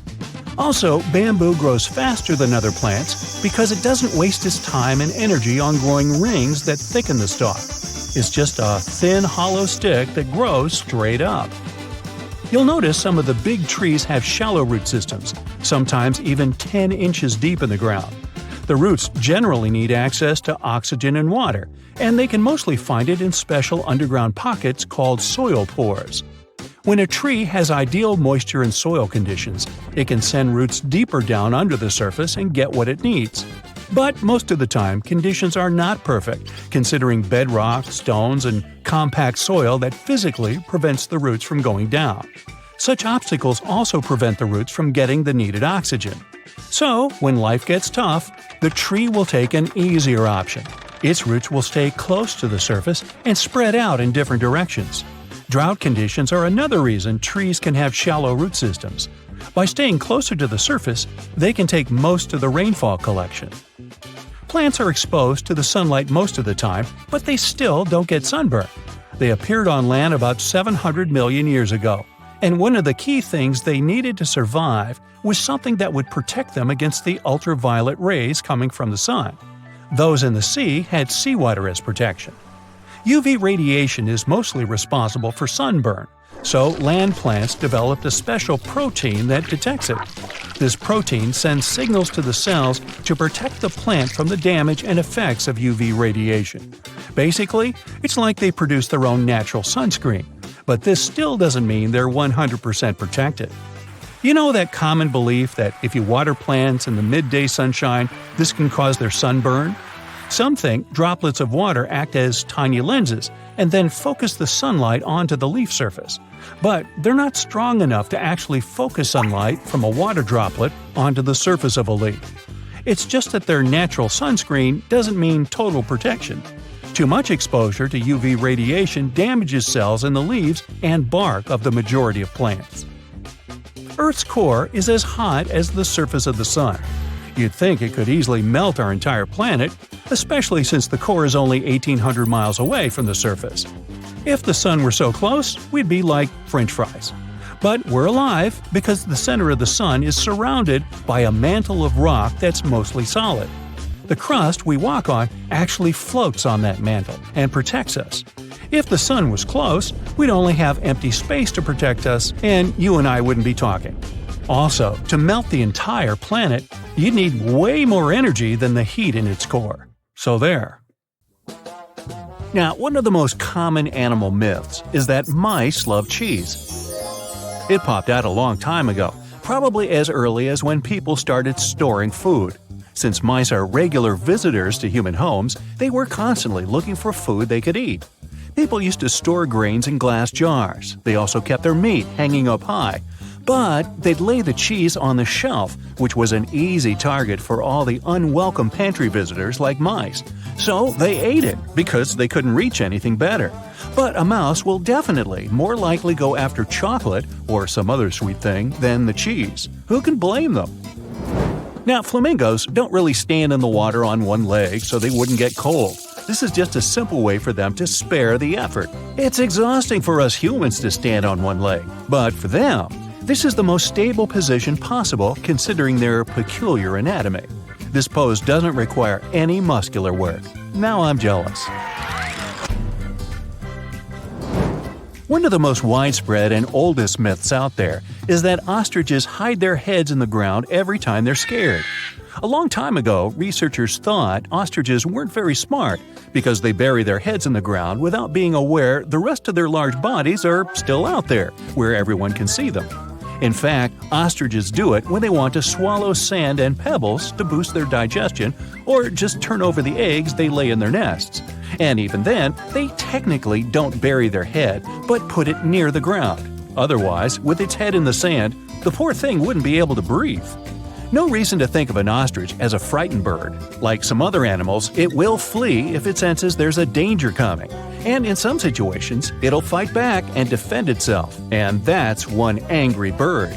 Also, bamboo grows faster than other plants because it doesn't waste its time and energy on growing rings that thicken the stalk. It's just a thin, hollow stick that grows straight up. You'll notice some of the big trees have shallow root systems, sometimes even 10 inches deep in the ground. The roots generally need access to oxygen and water, and they can mostly find it in special underground pockets called soil pores. When a tree has ideal moisture and soil conditions, it can send roots deeper down under the surface and get what it needs. But most of the time, conditions are not perfect, considering bedrock, stones, and compact soil that physically prevents the roots from going down. Such obstacles also prevent the roots from getting the needed oxygen. So, when life gets tough, the tree will take an easier option. Its roots will stay close to the surface and spread out in different directions. Drought conditions are another reason trees can have shallow root systems. By staying closer to the surface, they can take most of the rainfall collection. Plants are exposed to the sunlight most of the time, but they still don't get sunburned. They appeared on land about 700 million years ago, and one of the key things they needed to survive was something that would protect them against the ultraviolet rays coming from the sun. Those in the sea had seawater as protection. UV radiation is mostly responsible for sunburn, so land plants developed a special protein that detects it. This protein sends signals to the cells to protect the plant from the damage and effects of UV radiation. Basically, it's like they produce their own natural sunscreen, but this still doesn't mean they're 100% protected. You know that common belief that if you water plants in the midday sunshine, this can cause their sunburn? Some think droplets of water act as tiny lenses and then focus the sunlight onto the leaf surface. But they're not strong enough to actually focus sunlight from a water droplet onto the surface of a leaf. It's just that their natural sunscreen doesn't mean total protection. Too much exposure to UV radiation damages cells in the leaves and bark of the majority of plants. Earth's core is as hot as the surface of the sun. You'd think it could easily melt our entire planet, especially since the core is only 1,800 miles away from the surface. If the sun were so close, we'd be like French fries. But we're alive because the center of the sun is surrounded by a mantle of rock that's mostly solid. The crust we walk on actually floats on that mantle and protects us. If the sun was close, we'd only have empty space to protect us, and you and I wouldn't be talking. Also, to melt the entire planet, you'd need way more energy than the heat in its core. So there. Now, one of the most common animal myths is that mice love cheese. It popped out a long time ago, probably as early as when people started storing food. Since mice are regular visitors to human homes, they were constantly looking for food they could eat. People used to store grains in glass jars. They also kept their meat hanging up high. But they'd lay the cheese on the shelf, which was an easy target for all the unwelcome pantry visitors like mice. So they ate it because they couldn't reach anything better. But a mouse will definitely more likely go after chocolate or some other sweet thing than the cheese. Who can blame them? Now, flamingos don't really stand in the water on one leg so they wouldn't get cold. This is just a simple way for them to spare the effort. It's exhausting for us humans to stand on one leg, but for them, this is the most stable position possible considering their peculiar anatomy. This pose doesn't require any muscular work. Now I'm jealous. One of the most widespread and oldest myths out there is that ostriches hide their heads in the ground every time they're scared. A long time ago, researchers thought ostriches weren't very smart because they bury their heads in the ground without being aware the rest of their large bodies are still out there, where everyone can see them. In fact, ostriches do it when they want to swallow sand and pebbles to boost their digestion or just turn over the eggs they lay in their nests. And even then, they technically don't bury their head, but put it near the ground. Otherwise, with its head in the sand, the poor thing wouldn't be able to breathe. No reason to think of an ostrich as a frightened bird. Like some other animals, it will flee if it senses there's a danger coming. And in some situations, it'll fight back and defend itself. And that's one angry bird.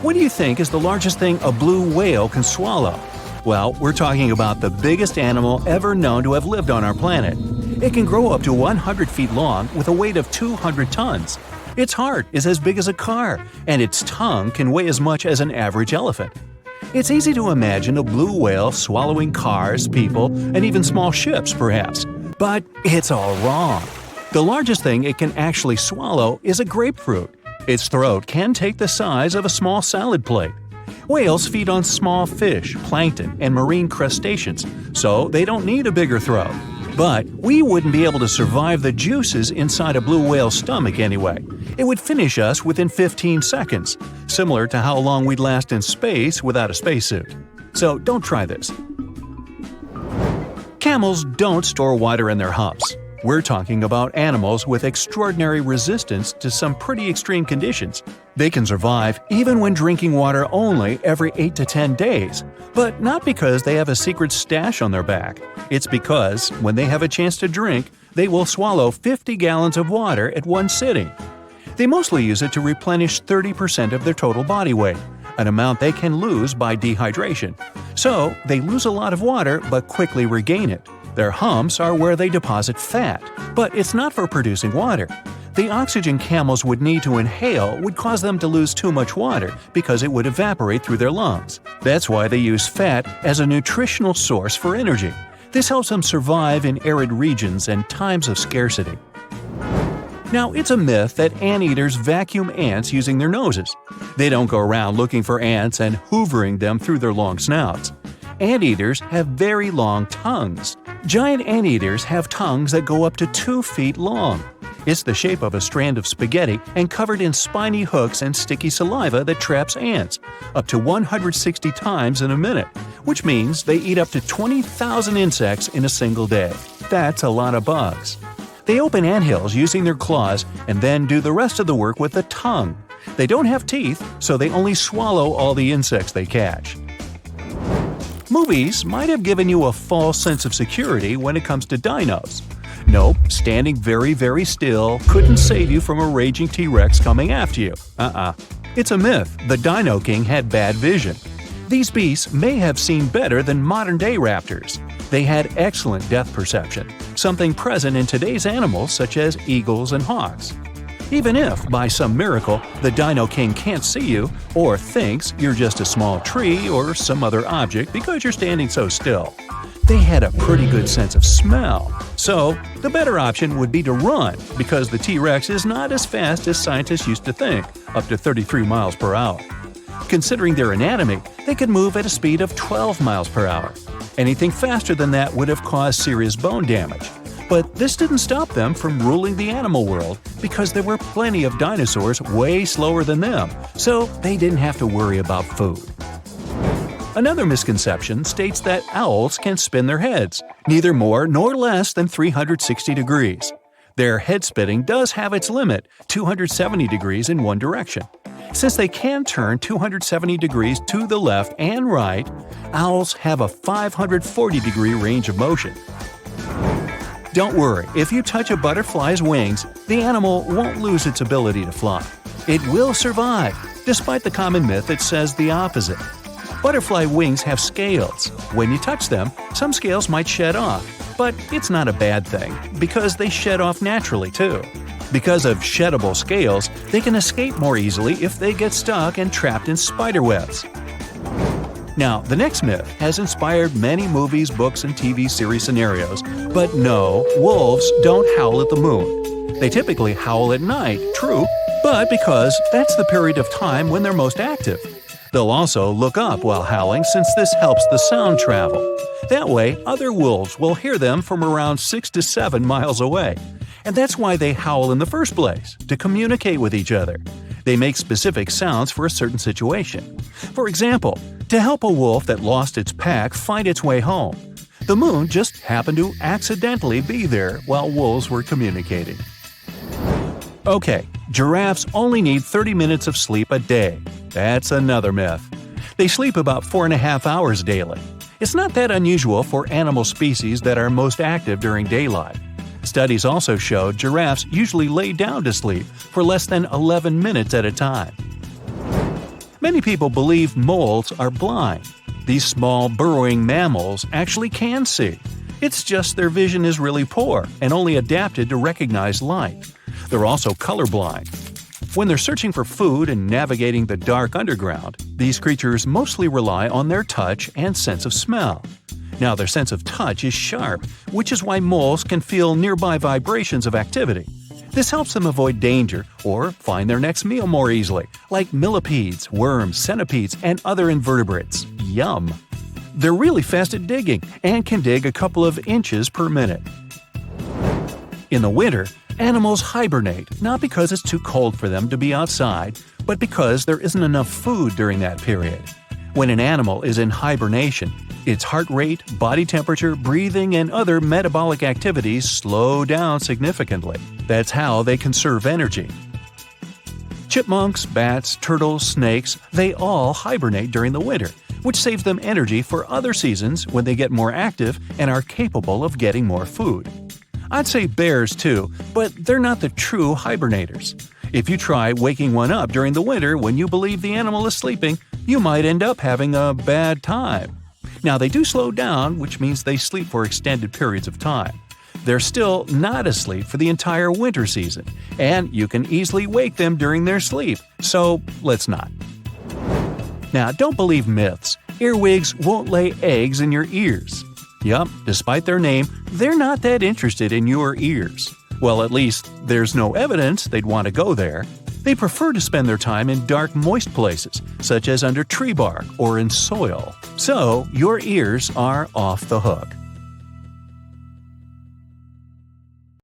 What do you think is the largest thing a blue whale can swallow? Well, we're talking about the biggest animal ever known to have lived on our planet. It can grow up to 100 feet long with a weight of 200 tons. Its heart is as big as a car, and its tongue can weigh as much as an average elephant. It's easy to imagine a blue whale swallowing cars, people, and even small ships, perhaps. But it's all wrong. The largest thing it can actually swallow is a grapefruit. Its throat can take the size of a small salad plate. Whales feed on small fish, plankton, and marine crustaceans, so they don't need a bigger throat. But we wouldn't be able to survive the juices inside a blue whale's stomach anyway. It would finish us within 15 seconds, similar to how long we'd last in space without a spacesuit. So don't try this. Camels don't store water in their humps. We're talking about animals with extraordinary resistance to some pretty extreme conditions. They can survive even when drinking water only every 8 to 10 days, but not because they have a secret stash on their back. It's because, when they have a chance to drink, they will swallow 50 gallons of water at one sitting. They mostly use it to replenish 30% of their total body weight, an amount they can lose by dehydration. So, they lose a lot of water but quickly regain it. Their humps are where they deposit fat, but it's not for producing water. The oxygen camels would need to inhale would cause them to lose too much water because it would evaporate through their lungs. That's why they use fat as a nutritional source for energy. This helps them survive in arid regions and times of scarcity. Now, it's a myth that anteaters vacuum ants using their noses. They don't go around looking for ants and hoovering them through their long snouts. Anteaters have very long tongues. Giant anteaters have tongues that go up to 2 feet long. It's the shape of a strand of spaghetti and covered in spiny hooks and sticky saliva that traps ants, up to 160 times in a minute, which means they eat up to 20,000 insects in a single day. That's a lot of bugs. They open anthills using their claws and then do the rest of the work with the tongue. They don't have teeth, so they only swallow all the insects they catch. Movies might have given you a false sense of security when it comes to dinos. Nope, standing very, very still couldn't save you from a raging T-Rex coming after you. It's a myth the Dino King had bad vision. These beasts may have seen better than modern-day raptors. They had excellent depth perception, something present in today's animals such as eagles and hawks. Even if, by some miracle, the Dino King can't see you or thinks you're just a small tree or some other object because you're standing so still, they had a pretty good sense of smell. So, the better option would be to run because the T-Rex is not as fast as scientists used to think, up to 33 miles per hour. Considering their anatomy, they could move at a speed of 12 miles per hour. Anything faster than that would have caused serious bone damage. But this didn't stop them from ruling the animal world because there were plenty of dinosaurs way slower than them, so they didn't have to worry about food. Another misconception states that owls can spin their heads, neither more nor less than 360 degrees. Their head spinning does have its limit, 270 degrees in one direction. Since they can turn 270 degrees to the left and right, owls have a 540-degree range of motion. Don't worry, if you touch a butterfly's wings, the animal won't lose its ability to fly. It will survive, despite the common myth that says the opposite. Butterfly wings have scales. When you touch them, some scales might shed off, but it's not a bad thing, because they shed off naturally too. Because of sheddable scales, they can escape more easily if they get stuck and trapped in spider webs. Now, the next myth has inspired many movies, books, and TV series scenarios, but no, wolves don't howl at the moon. They typically howl at night, true, but because that's the period of time when they're most active. They'll also look up while howling since this helps the sound travel. That way, other wolves will hear them from around 6 to 7 miles away. And that's why they howl in the first place, to communicate with each other. They make specific sounds for a certain situation. For example, to help a wolf that lost its pack find its way home. The moon just happened to accidentally be there while wolves were communicating. Okay, giraffes only need 30 minutes of sleep a day. That's another myth. They sleep about 4.5 hours daily. It's not that unusual for animal species that are most active during daylight. Studies also showed giraffes usually lay down to sleep for less than 11 minutes at a time. Many people believe moles are blind. These small burrowing mammals actually can see. It's just their vision is really poor and only adapted to recognize light. They're also colorblind. When they're searching for food and navigating the dark underground, these creatures mostly rely on their touch and sense of smell. Now, their sense of touch is sharp, which is why moles can feel nearby vibrations of activity. This helps them avoid danger or find their next meal more easily, like millipedes, worms, centipedes, and other invertebrates. Yum! They're really fast at digging and can dig a couple of inches per minute. In the winter, animals hibernate not because it's too cold for them to be outside, but because there isn't enough food during that period. When an animal is in hibernation, its heart rate, body temperature, breathing, and other metabolic activities slow down significantly. That's how they conserve energy. Chipmunks, bats, turtles, snakes, they all hibernate during the winter, which saves them energy for other seasons when they get more active and are capable of getting more food. I'd say bears too, but they're not the true hibernators. If you try waking one up during the winter when you believe the animal is sleeping, you might end up having a bad time. Now, they do slow down, which means they sleep for extended periods of time. They're still not asleep for the entire winter season, and you can easily wake them during their sleep, so let's not. Now, don't believe myths. Earwigs won't lay eggs in your ears. Yup, despite their name, they're not that interested in your ears. Well, at least there's no evidence they'd want to go there. They prefer to spend their time in dark, moist places, such as under tree bark or in soil. So, your ears are off the hook.